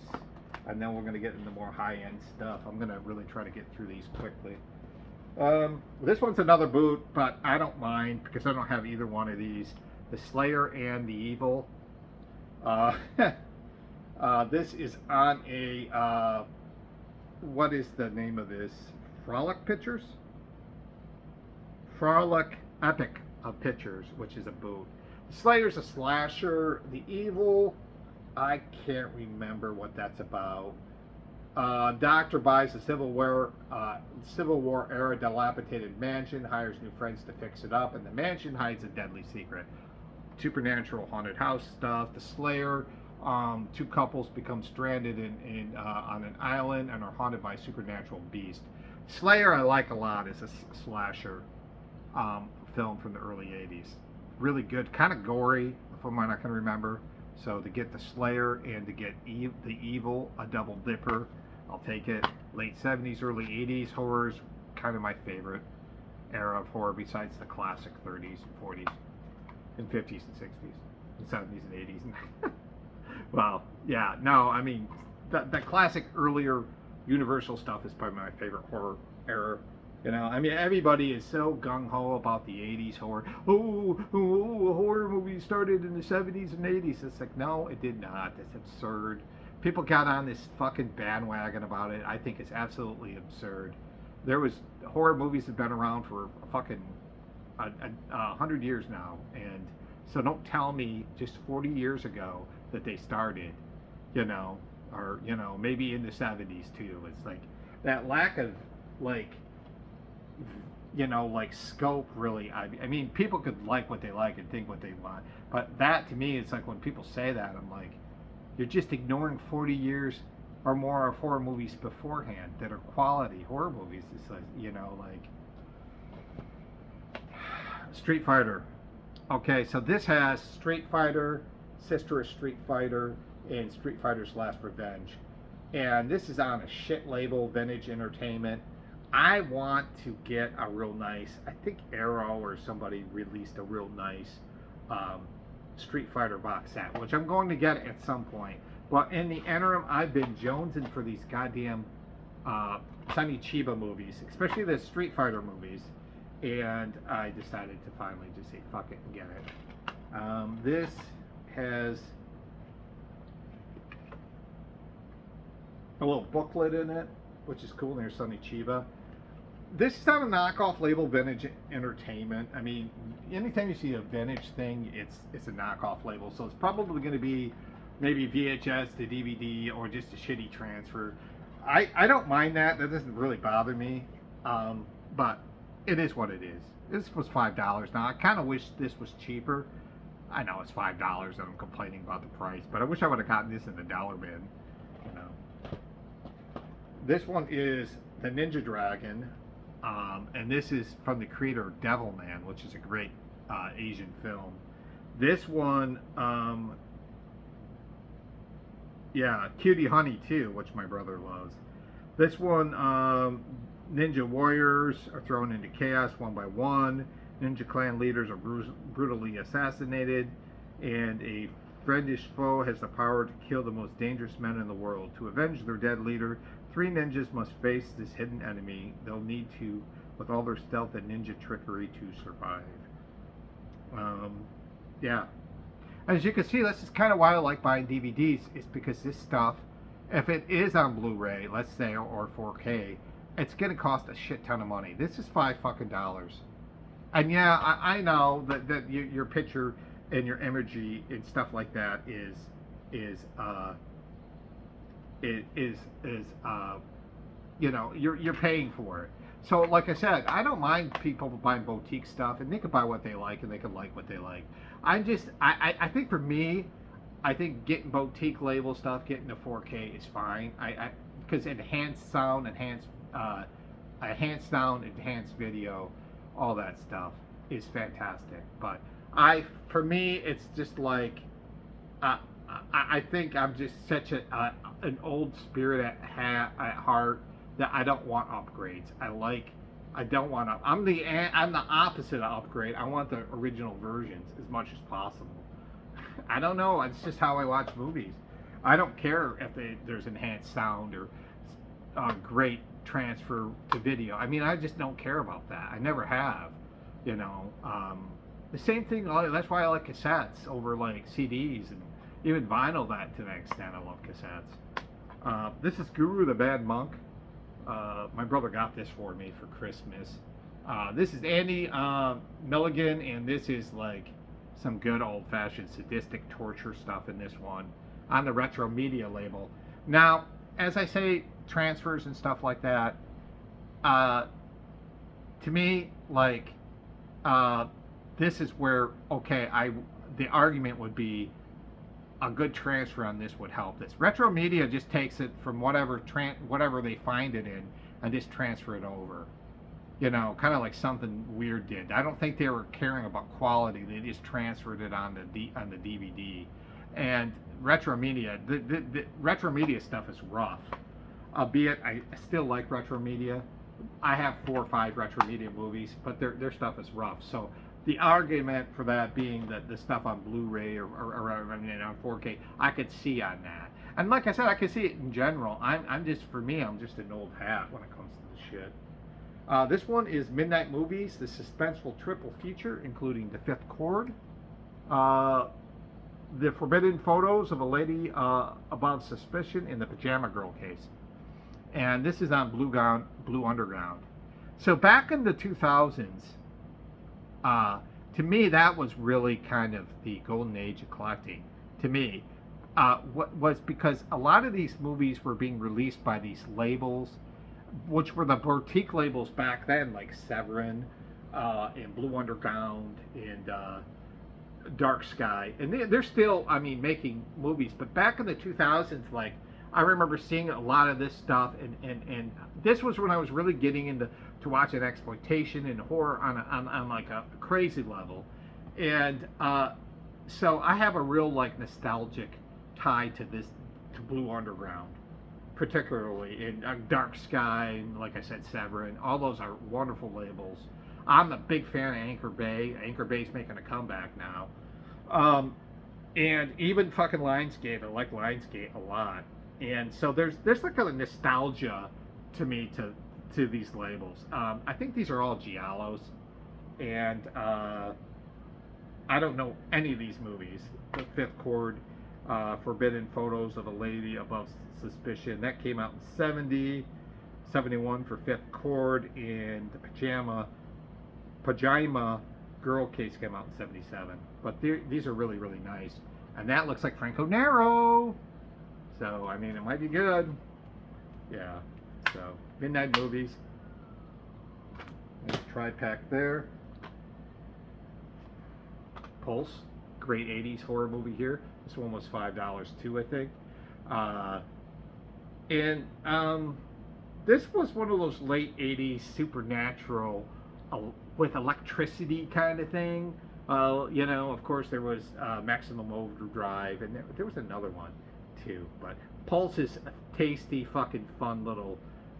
Speaker 1: And then we're going to get into more high-end stuff. I'm going to really try to get through these quickly. This one's another boot, but I don't mind because I don't have either one of these. The Slayer and the Evil. This is on a, what is the name of this? Frolic Pictures? Frolic Epic of Pictures, which is a boot. The Slayer's a slasher. The Evil, I can't remember what that's about. Doctor buys a Civil War era dilapidated mansion, hires new friends to fix it up, and the mansion hides a deadly secret. Supernatural haunted house stuff. The Slayer, two couples become stranded on an island and are haunted by a supernatural beast. Slayer I like a lot as a slasher film from the early 80s. Really good, kind of gory, if I'm not going to remember. So to get the Slayer and to get the Evil, a double dipper, I'll take it. Late 70s, early 80s horrors, kind of my favorite era of horror besides the classic 30s and 40s and 50s and 60s and 70s and 80s. Well, yeah, no, I mean, that classic earlier Universal stuff is probably my favorite horror era. You know, I mean, everybody is so gung-ho about the 80s horror. Oh, horror movies started in the 70s and 80s. It's like, no, it did not. It's absurd. People got on this fucking bandwagon about it. I think it's absolutely absurd. Horror movies have been around for fucking 100 years now. And so don't tell me just 40 years ago that they started, you know, or, you know, maybe in the 70s too. It's like that lack of, like, you know, like scope really. I mean, people could like what they like and think what they want, but that to me, it's like when people say that, I'm like, you're just ignoring 40 years or more of horror movies beforehand that are quality horror movies. It's like, you know, like Street Fighter. Okay, so this has Street Fighter, Sister of Street Fighter, and Street Fighter's Last Revenge, and this is on a shit label, Vintage Entertainment. I want to get a real nice, I think Arrow or somebody released a real nice Street Fighter box set, which I'm going to get at some point. But in the interim, I've been jonesing for these goddamn Sonny Chiba movies, especially the Street Fighter movies, and I decided to finally just say fuck it and get it. This has a little booklet in it, which is cool. There's Sonny Chiba. This is not a knockoff label, Vintage Entertainment. I mean, anytime you see a vintage thing, it's a knockoff label. So it's probably going to be maybe VHS to DVD or just a shitty transfer. I don't mind that. That doesn't really bother me. But it is what it is. This was $5. Now, I kind of wish this was cheaper. I know it's $5 and I'm complaining about the price, but I wish I would have gotten this in the dollar bin. You know. This one is the Ninja Dragon. And this is from the creator of Devilman, which is a great Asian film. This one, yeah, Cutie Honey too, which my brother loves. This one, ninja warriors are thrown into chaos one by one. Ninja clan leaders are brutally assassinated, and a friendish foe has the power to kill the most dangerous men in the world. To avenge their dead leader, 3 ninjas must face this hidden enemy. They'll need to, with all their stealth and ninja trickery, to survive. Yeah. As you can see, this is kind of why I like buying DVDs, is because this stuff, if it is on Blu-ray, let's say, or 4K, it's going to cost a shit ton of money. This is $5 fucking. And yeah, I know that your picture and your imagery and stuff like that is you know, you're paying for it. So like I said, I don't mind people buying boutique stuff, and they can buy what they like and they can like what they like. I think for me, I think getting boutique label stuff, getting the 4K is fine. Because enhanced sound, enhanced video, all that stuff is fantastic. But for me, it's just like, I think I'm just such an old spirit at heart that I don't want upgrades. I don't want to. I'm the opposite of upgrade. I want the original versions as much as possible. I don't know. It's just how I watch movies. I don't care if there's enhanced sound or great transfer to video. I mean, I just don't care about that. I never have. You know, the same thing. That's why I like cassettes over like CDs and even vinyl. That to an extent, I love cassettes. This is Guru the Bad Monk. My brother got this for me for Christmas. This is Andy Milligan, and this is like some good old-fashioned sadistic torture stuff in this one on the Retro Media label. Now, as I say, transfers and stuff like that, to me, like, this is where, okay, the argument would be a good transfer on this would help this. Retro Media just takes it from whatever they find it in and just transfer it over. You know, kind of like something Weird did. I don't think they were caring about quality. They just transferred it on the DVD. And Retro Media, the Retro Media stuff is rough. Albeit, I still like Retro Media. I have 4 or 5 Retro Media movies, but their stuff is rough. So the argument for that being that the stuff on Blu-ray or on 4K, I could see on that. And like I said, I could see it in general. I'm just an old hat when it comes to the shit. This one is Midnight Movies, the suspenseful triple feature, including The Fifth Chord, The Forbidden Photos of a Lady Above Suspicion, in the Pajama Girl case. And this is on Blue Underground. So back in the 2000s, to me, that was really kind of the golden age of collecting. To me, what was because a lot of these movies were being released by these labels, which were the boutique labels back then, like Severin and Blue Underground and Dark Sky, and they're still, I mean, making movies. But back in the 2000s, like, I remember seeing a lot of this stuff, and this was when I was really getting into watching exploitation and horror on like a crazy level, and so I have a real like nostalgic tie to Blue Underground, particularly in Dark Sky, and like I said, Severin. All those are wonderful labels. I'm a big fan of Anchor Bay. Anchor Bay's making a comeback now, and even fucking Lionsgate. I like Lionsgate a lot. And so there's like a nostalgia to me to these labels. I think these are all giallos, and I don't know any of these movies. The Fifth Chord, Forbidden Photos of a Lady Above Suspicion. That came out in 70, 71 for Fifth Chord, and the Pajama Girl Case came out in 77. But these are really, really nice. And that looks like Franco Nero. So, I mean, it might be good. Yeah. So, Midnight Movies. Nice tri-pack there. Pulse. Great 80s horror movie here. This one was $5 too, I think. This was one of those late 80s supernatural with electricity kind of thing. You know, of course, there was Maximum Overdrive, and there was another one too. But Pulse is a tasty, fucking fun little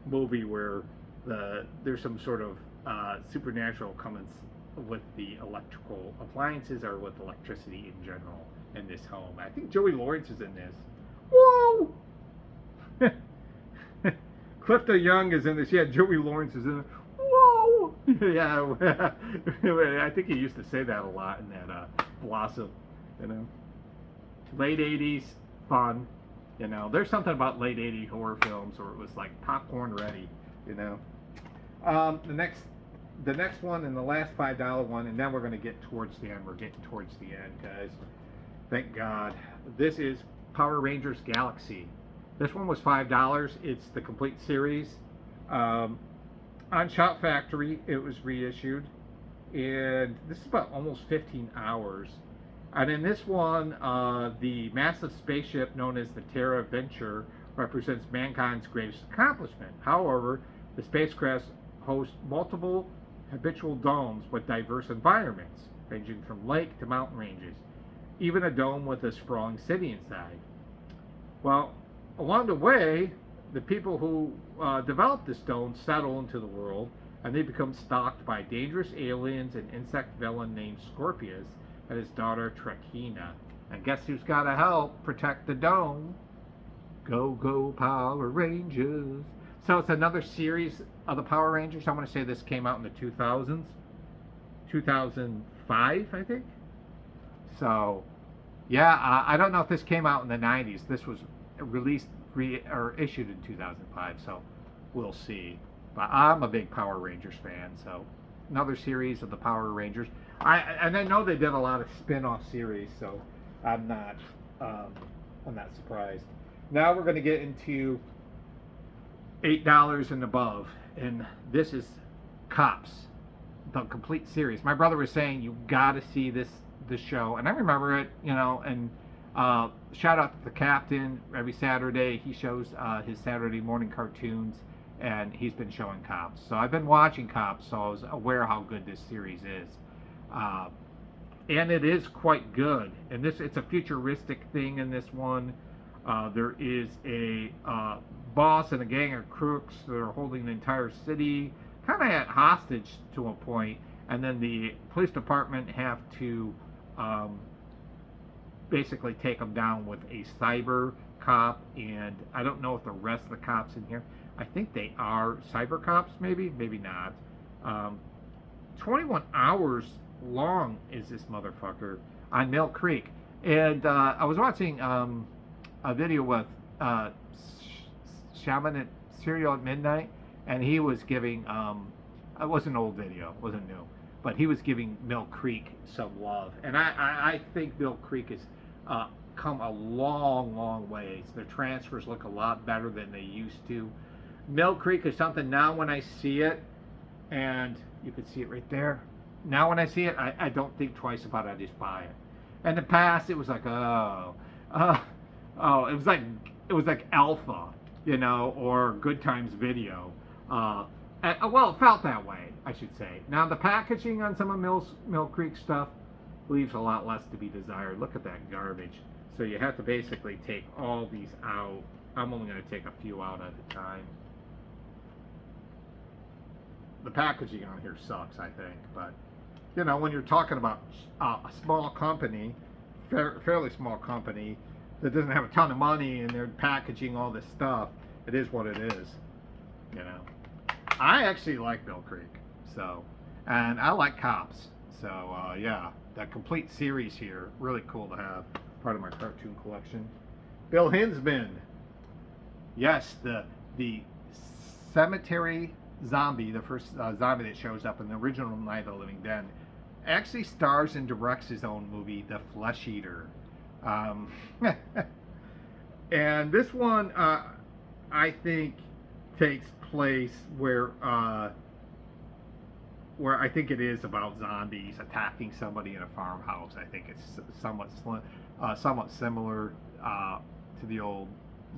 Speaker 1: movie where there's some sort of supernatural comments with the electrical appliances or with electricity in general in this home. I think Joey Lawrence is in this. Whoa! Clifton Young is in this. Yeah, Joey Lawrence is in it. Whoa! Yeah, I think he used to say that a lot in that Blossom, you know. Late 80s, fun, you know. There's something about late 80s horror films where it was like popcorn ready, you know. The next one and the last $5 one, and then we're going to get towards the end. We're getting towards the end, guys. Thank God. This is Power Rangers Galaxy. This one was $5. It's the complete series. On Shout Factory, it was reissued. And this is about almost 15 hours. And in this one, the massive spaceship known as the Terra Venture represents mankind's greatest accomplishment. However, the spacecraft hosts multiple habitual domes with diverse environments, ranging from lake to mountain ranges, even a dome with a sprawling city inside. Well, along the way, the people who develop this dome settle into the world, and they become stalked by dangerous aliens and insect villain named Scorpius and his daughter Trakina. And guess who's got to help protect the dome? Go, go, Power Rangers. So it's another series of the Power Rangers. I want to say this came out in the 2000s. 2005, I think. So, yeah, I don't know if this came out in the 90s. This was released or issued in 2005, so we'll see. But I'm a big Power Rangers fan, so another series of the Power Rangers. And I know they did a lot of spin-off series, so I'm not surprised. Now we're going to get into $8 and above, and this is Cops, the complete series. My brother was saying you got to see this show, and I remember it, you know. And shout out to the captain. Every Saturday he shows his Saturday morning cartoons, and he's been showing Cops. So I've been watching Cops, so I was aware how good this series is, and it is quite good. And it's a futuristic thing in this one. There is a boss and a gang of crooks that are holding the entire city kind of at hostage to a point, and then the police department have to basically take them down with a cyber cop. And I don't know if the rest of the cops in here, I think they are cyber cops, maybe not. 21 hours long is this motherfucker on Mill Creek. And I was watching a video with Shaman at Serial at Midnight, and he was giving it was an old video, it wasn't new, but he was giving Mill Creek some love. And I think Mill Creek has come a long ways. Their transfers look a lot better than they used to. Mill Creek is something now when I see it, and you can see it right there. Now when I see it, I don't think twice about it, I just buy it. In the past, it was like, it was like Alpha, you know, or Good Times Video. Well, it felt that way, I should say. Now, the packaging on some of Mill Creek stuff leaves a lot less to be desired. Look at that garbage. So you have to basically take all these out. I'm only going to take a few out at a time. The packaging on here sucks, I think. But, you know, when you're talking about a small company, fairly small company, that doesn't have a ton of money and they're packaging all this stuff, it is what it is, you know. I actually like Mill Creek, so, and I like Cops, so yeah, that complete series here, really cool to have. part of my cartoon collection. Bill Hinsman. Yes, the cemetery zombie, the first zombie that shows up in the original Night of the Living Dead, actually stars and directs his own movie, The Flesh Eater. And this one, I think, takes place where I think it is about zombies attacking somebody in a farmhouse. I think it's somewhat similar to the old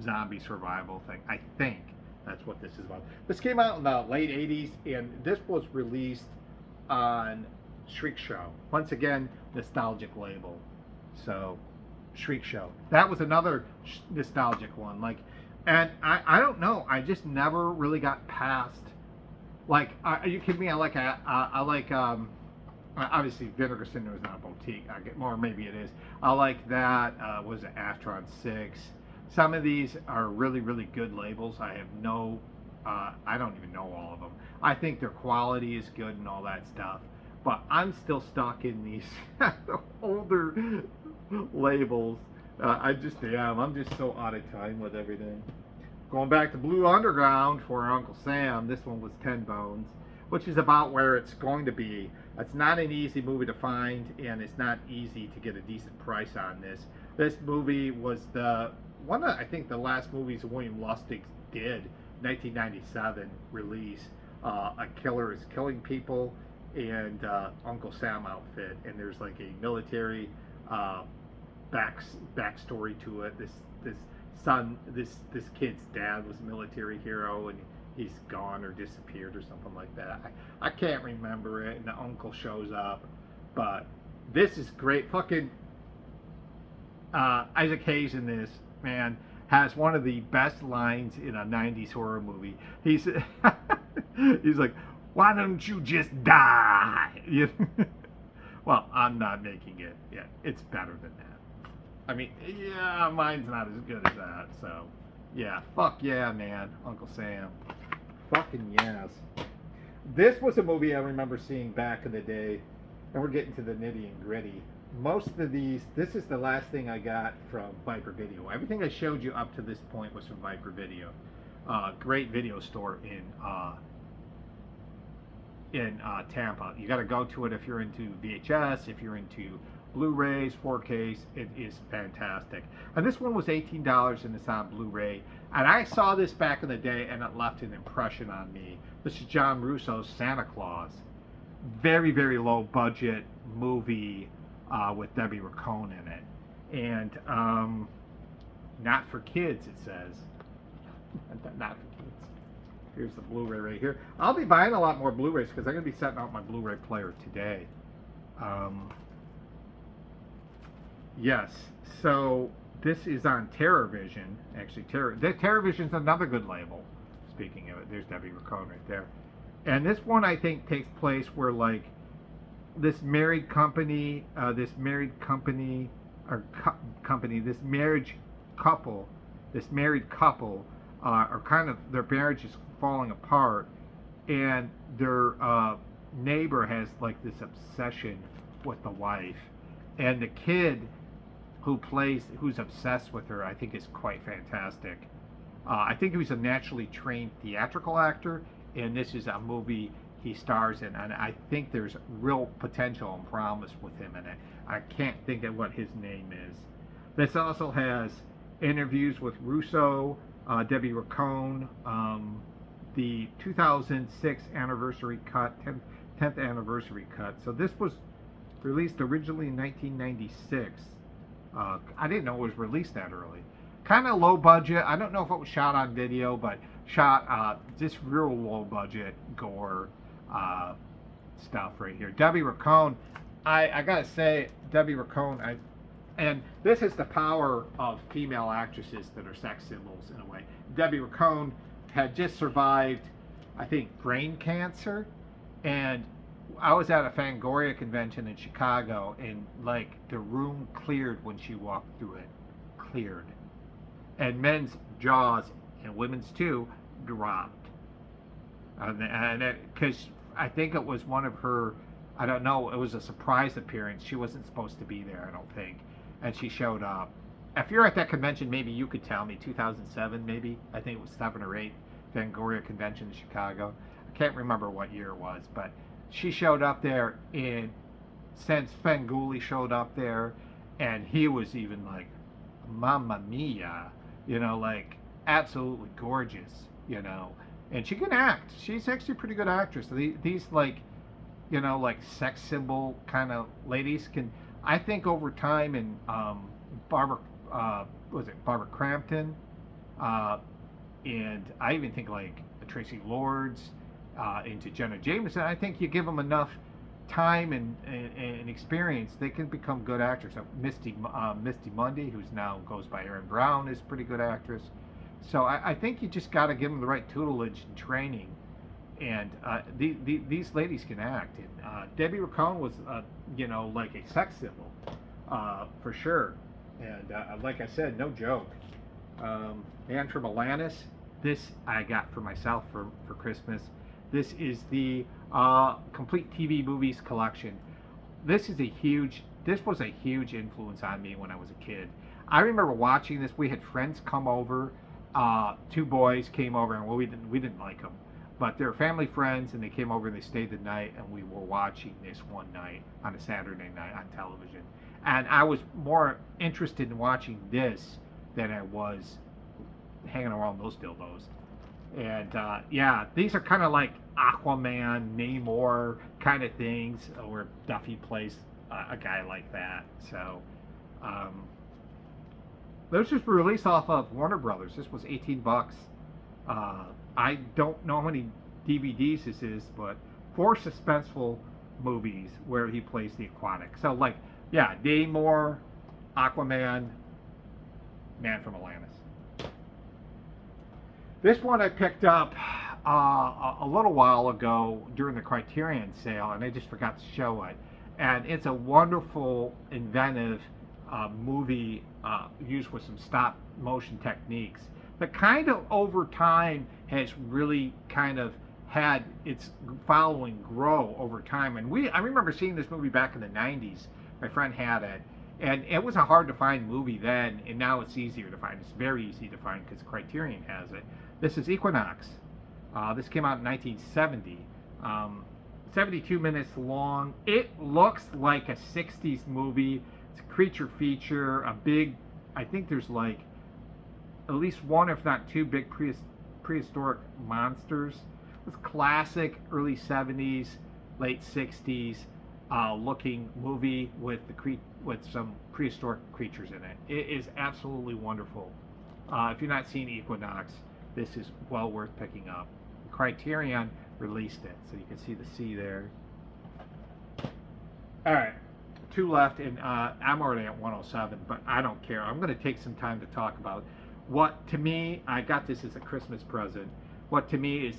Speaker 1: zombie survival thing. I think that's what this is about. This came out in the late 80s, and this was released on Shriek Show. Once again, nostalgic label. So, Shriek Show. That was another nostalgic one. Like, and I don't know. I just never really got past. Like, are you kidding me? I like obviously Vinegar Syndrome is not a boutique. I get more. Maybe it is. I like that. Was it Astron 6? Some of these are really, really good labels. I have no. I don't even know all of them. I think their quality is good and all that stuff. But I'm still stuck in these older labels. I just am. I'm just so out of time with everything. Going back to Blue Underground for Uncle Sam, this one was 10 Bones, which is about where it's going to be. It's not an easy movie to find, and it's not easy to get a decent price on this. This movie was one of, I think, the last movies William Lustig did, 1997 release. A killer is killing people, and Uncle Sam outfit, and there's like a military backstory to it. This kid's dad was a military hero, and he's gone or disappeared or something like that. I can't remember it, and the uncle shows up, but this is great. Fucking Isaac Hayes in this, man, has one of the best lines in a 90s horror movie. He's like, why don't you just die? Well, I'm not making it yet. It's better than that. I mean, yeah, mine's not as good as that. So, yeah, fuck yeah, man, Uncle Sam. Fucking yes. This was a movie I remember seeing back in the day, and we're getting to the nitty and gritty. Most of these, this is the last thing I got from Viper Video. Everything I showed you up to this point was from Viper Video. Great video store in Tampa. You got to go to it if you're into VHS, if you're into Blu-rays, 4Ks. It is fantastic. And this one was $18, and it's on Blu-ray. And I saw this back in the day, and it left an impression on me. This is John Russo's Santa Claus. Very, very low budget movie with Debbie Racone in it. And not for kids, it says. Not for kids. Here's the Blu-ray right here. I'll be buying a lot more Blu-rays because I'm going to be setting out my Blu-ray player today. Yes, so this is on TerrorVision. Actually, TerrorVision's another good label. Speaking of it, there's Debbie Racone right there. And this one, I think, takes place where, like, this married couple are kind of, their marriage is falling apart, and their neighbor has like this obsession with the wife, and the kid who's obsessed with her, I think is quite fantastic. I think he was a naturally trained theatrical actor, and this is a movie he stars in, and I think there's real potential and promise with him in it. I can't think of what his name is. This also has interviews with Russo, Debbie Racone, the 2006 anniversary cut, 10th anniversary cut. So this was released originally in 1996. I didn't know it was released that early. Kind of low budget. I don't know if it was shot on video, but shot just real low budget gore stuff right here. Debbie Racone, I gotta say, Debbie Racone, and this is the power of female actresses that are sex symbols in a way. Debbie Racone had just survived, I think, brain cancer, and I was at a Fangoria convention in Chicago, and like the room cleared when she walked through it. Cleared. And men's jaws, and women's too, dropped. And because I think it was one of her, I don't know, it was a surprise appearance. She wasn't supposed to be there, I don't think. and she showed up. If you're at that convention, maybe you could tell me. 2007, maybe. I think it was 7 or 8. Fangoria Convention in Chicago. I can't remember what year it was, but she showed up there, and since Fanguli showed up there, and he was even like, Mamma Mia, like absolutely gorgeous, and she can act. She's actually a pretty good actress. These like, like sex symbol kind of ladies can, I think, over time, and Barbara, was it Barbara Crampton, and I even think like Tracy Lords, into Jenna Jameson. I think you give them enough time and experience, they can become good actors. Misty Mundy, who's now goes by Erin Brown, is a pretty good actress. So I think you just got to give them the right tutelage and training. And these ladies can act. And Debbie Racone was, like a sex symbol, for sure. And like I said, no joke. Man from Atlantis, this I got for myself for Christmas. This is the complete TV movies collection. This was a huge influence on me when I was a kid. I remember watching this. We had friends come over. 2 boys came over, and we didn't like them, but they were family friends, and they came over and they stayed the night, and we were watching this one night on a Saturday night on television. And I was more interested in watching this than I was hanging around those dildos. And yeah, these are kind of like Aquaman, Namor kind of things, where Duffy plays a guy like that. So those just were released off of Warner Brothers. This was $18. I don't know how many DVDs this is, but 4 suspenseful movies where he plays the aquatic. So like, yeah, Namor, Aquaman, Man from Atlantis. This one I picked up a little while ago during the Criterion sale, and I just forgot to show it. And it's a wonderful, inventive movie used with some stop motion techniques that kind of over time has really kind of had its following grow over time. And I remember seeing this movie back in the 90s. My friend had it. And it was a hard to find movie then, and now it's easier to find. It's very easy to find because Criterion has it. This is Equinox. This came out in 1970. 72 minutes long. It looks like a 60s movie. It's a creature feature, a big, I think there's like at least 1, if not 2, big prehistoric monsters. It's classic early 70s, late 60s looking movie with some prehistoric creatures in it. It is absolutely wonderful. If you're not seeing Equinox, this is well worth picking up. Criterion released it, so you can see the sea there. All right, 2 left, and I'm already at 107, but I don't care. I'm going to take some time to talk about what, to me, I got this as a Christmas present. What to me is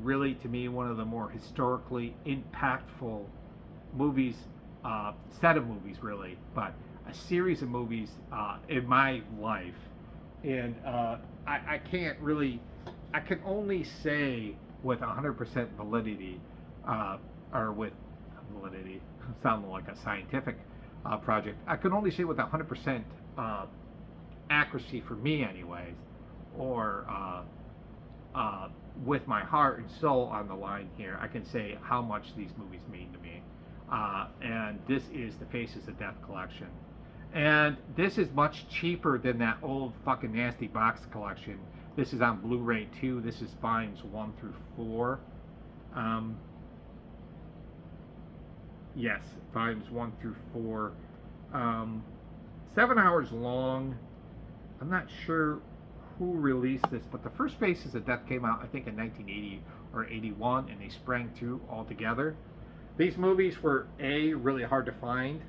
Speaker 1: really, to me, one of the more historically impactful movies, set of movies really, but a series of movies in my life. And I can't really, I can only say with 100% validity, or with validity, sounding like a scientific project, I can only say with 100% accuracy for me anyways, or with my heart and soul on the line here, I can say how much these movies mean to me. And this is the Faces of Death collection. And this is much cheaper than that old fucking nasty box collection. This is on Blu-ray too. This is volumes 1 through 4. Yes, volumes 1 through 4. 7 hours long. I'm not sure who released this, but the first Faces of Death came out, I think, in 1980 or 81, and they sprang through all together. These movies were really hard to find,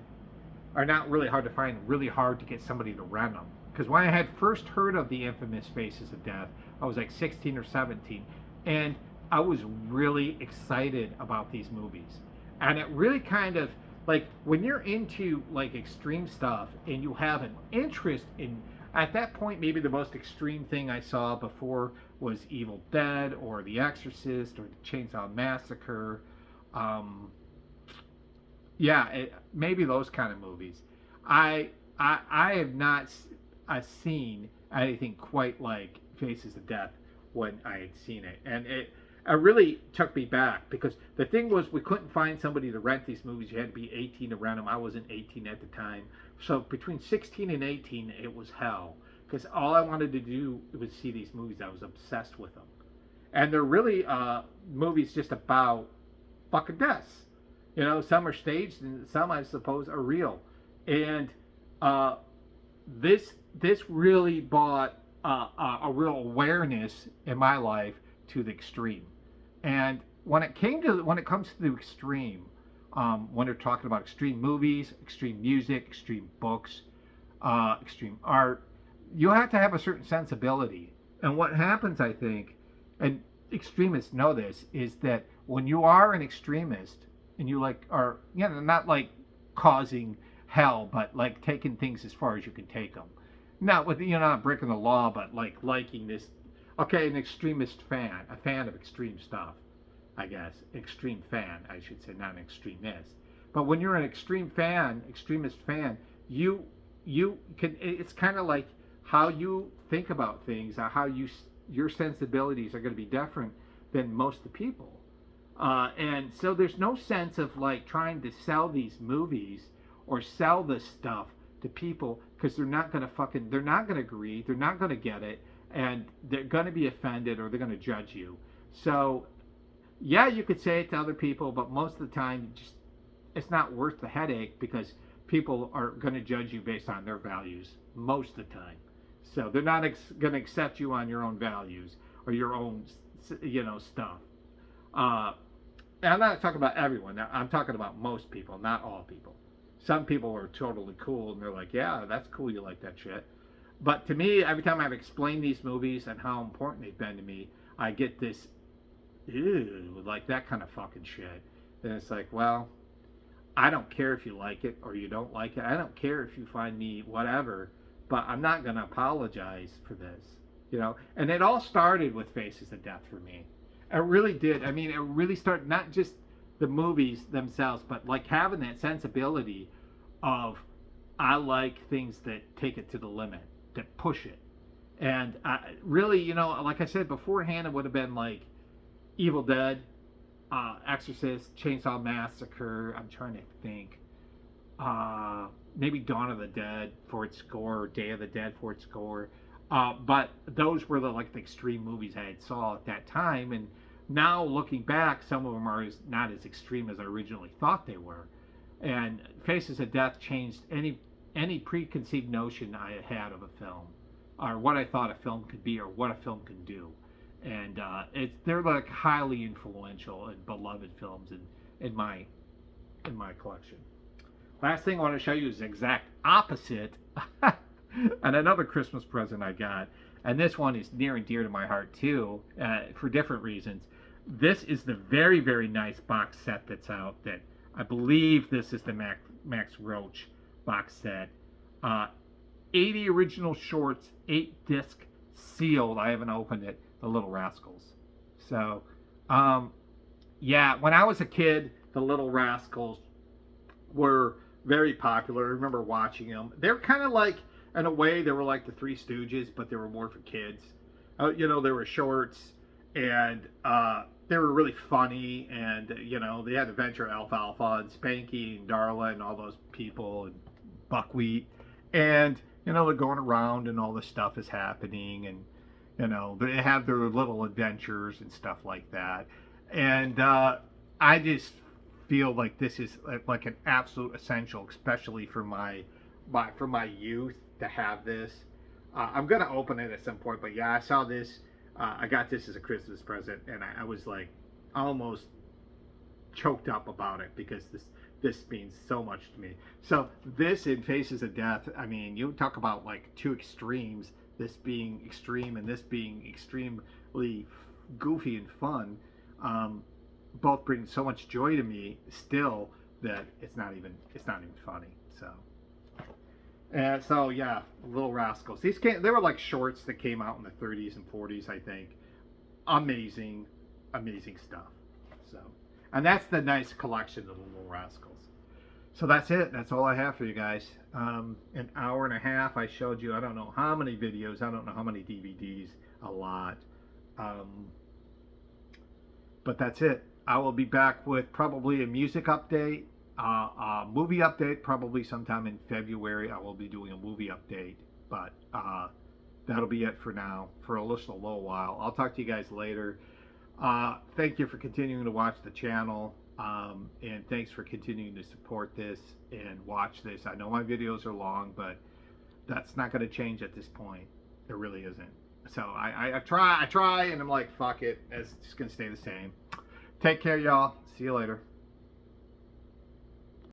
Speaker 1: or not really hard to find, really hard to get somebody to rent them. Because when I had first heard of the infamous Faces of Death, I was like 16 or 17, and I was really excited about these movies. And it really kind of, like, when you're into like extreme stuff and you have an interest in, at that point, maybe the most extreme thing I saw before was Evil Dead or The Exorcist or The Chainsaw Massacre. Maybe those kind of movies. I I have not seen anything quite like Faces of Death when I had seen it, and it really took me back because the thing was we couldn't find somebody to rent these movies. You had to be 18 to rent them. I wasn't 18 at the time, so between 16 and 18, it was hell because all I wanted to do was see these movies. I was obsessed with them, and they're really movies just about fucking deaths. You know, some are staged and some, I suppose, are real. And this really brought a real awareness in my life to the extreme. And when it comes to the extreme, when they're talking about extreme movies, extreme music, extreme books, extreme art, you have to have a certain sensibility. And what happens, I think, and extremists know this, is that when you are an extremist and you like are, you know, not like causing hell, but like taking things as far as you can take them. Not with, you know, not breaking the law, but like liking this. Okay, an extremist fan, a fan of extreme stuff, I guess. Extreme fan, I should say, not an extremist. But when you're an extremist fan, you can. It's kind of like how you think about things, how your sensibilities are going to be different than most of the people. And so there's no sense of like trying to sell these movies or sell this stuff to people because they're not going to agree, they're not going to get it, and they're going to be offended or they're going to judge you. So yeah, you could say it to other people, but most of the time it's not worth the headache because people are going to judge you based on their values most of the time. So they're not going to accept you on your own values or your own, you know, stuff. And I'm not talking about everyone. I'm talking about most people, not all people. Some people are totally cool and they're like, yeah, that's cool, you like that shit. But to me, every time I've explained these movies and how important they've been to me, I get this, ew, like that kind of fucking shit. And it's like, well, I don't care if you like it or you don't like it. I don't care if you find me whatever, but I'm not going to apologize for this, you know. And it all started with Faces of Death for me. It really did. I mean, it really started not just the movies themselves, but like having that sensibility of I like things that take it to the limit, that push it. And really, you know, like I said beforehand, it would have been like Evil Dead, Exorcist, Chainsaw Massacre. I'm trying to think. Maybe Dawn of the Dead for its score, or Day of the Dead for its score. But those were the extreme movies I had saw at that time. And now looking back, some of them are not as extreme as I originally thought they were. And Faces of Death changed any preconceived notion I had of a film, or what I thought a film could be, or what a film can do. And they're like highly influential and beloved films in my collection. Last thing I want to show you is the exact opposite, and another Christmas present I got. And this one is near and dear to my heart too, for different reasons. This is the very, very nice box set that's out. That I believe this is the Max Roach box set. 80 original shorts, 8 disc sealed. I haven't opened it. The Little Rascals. So, yeah, when I was a kid, the Little Rascals were very popular. I remember watching them. They're kind of like, in a way, they were like the Three Stooges, but they were more for kids. You know, they were shorts, and they were really funny, and, you know, they had Adventure Alfalfa and Spanky and Darla and all those people and Buckwheat. And, you know, they're going around and all this stuff is happening, and, you know, they have their little adventures and stuff like that. And I just feel like this is like an absolute essential, especially for my youth, to have this. I'm gonna open it at some point, but yeah, I saw this. I got this as a Christmas present, and I was like almost choked up about it because this means so much to me. So this in Faces of Death, I mean, you talk about like two extremes. This being extreme and this being extremely goofy and fun. Both bring so much joy to me still that it's not even funny. So, and so yeah, Little Rascals. They were like shorts that came out in the 30s and 40s, I think. Amazing stuff. So, and that's the nice collection of the Little Rascals. So that's it. That's all I have for you guys. An hour and a half. I showed you, I don't know how many videos. I don't know how many DVDs. A lot. But that's it. I will be back with probably a music update, a movie update, probably sometime in February. I will be doing a movie update. But that'll be it for now, for a little while. I'll talk to you guys later. Thank you for continuing to watch the channel. And thanks for continuing to support this and watch this. I know my videos are long, but that's not going to change at this point. It really isn't. So I try, and I'm like, fuck it. It's just going to stay the same. Take care, y'all. See you later.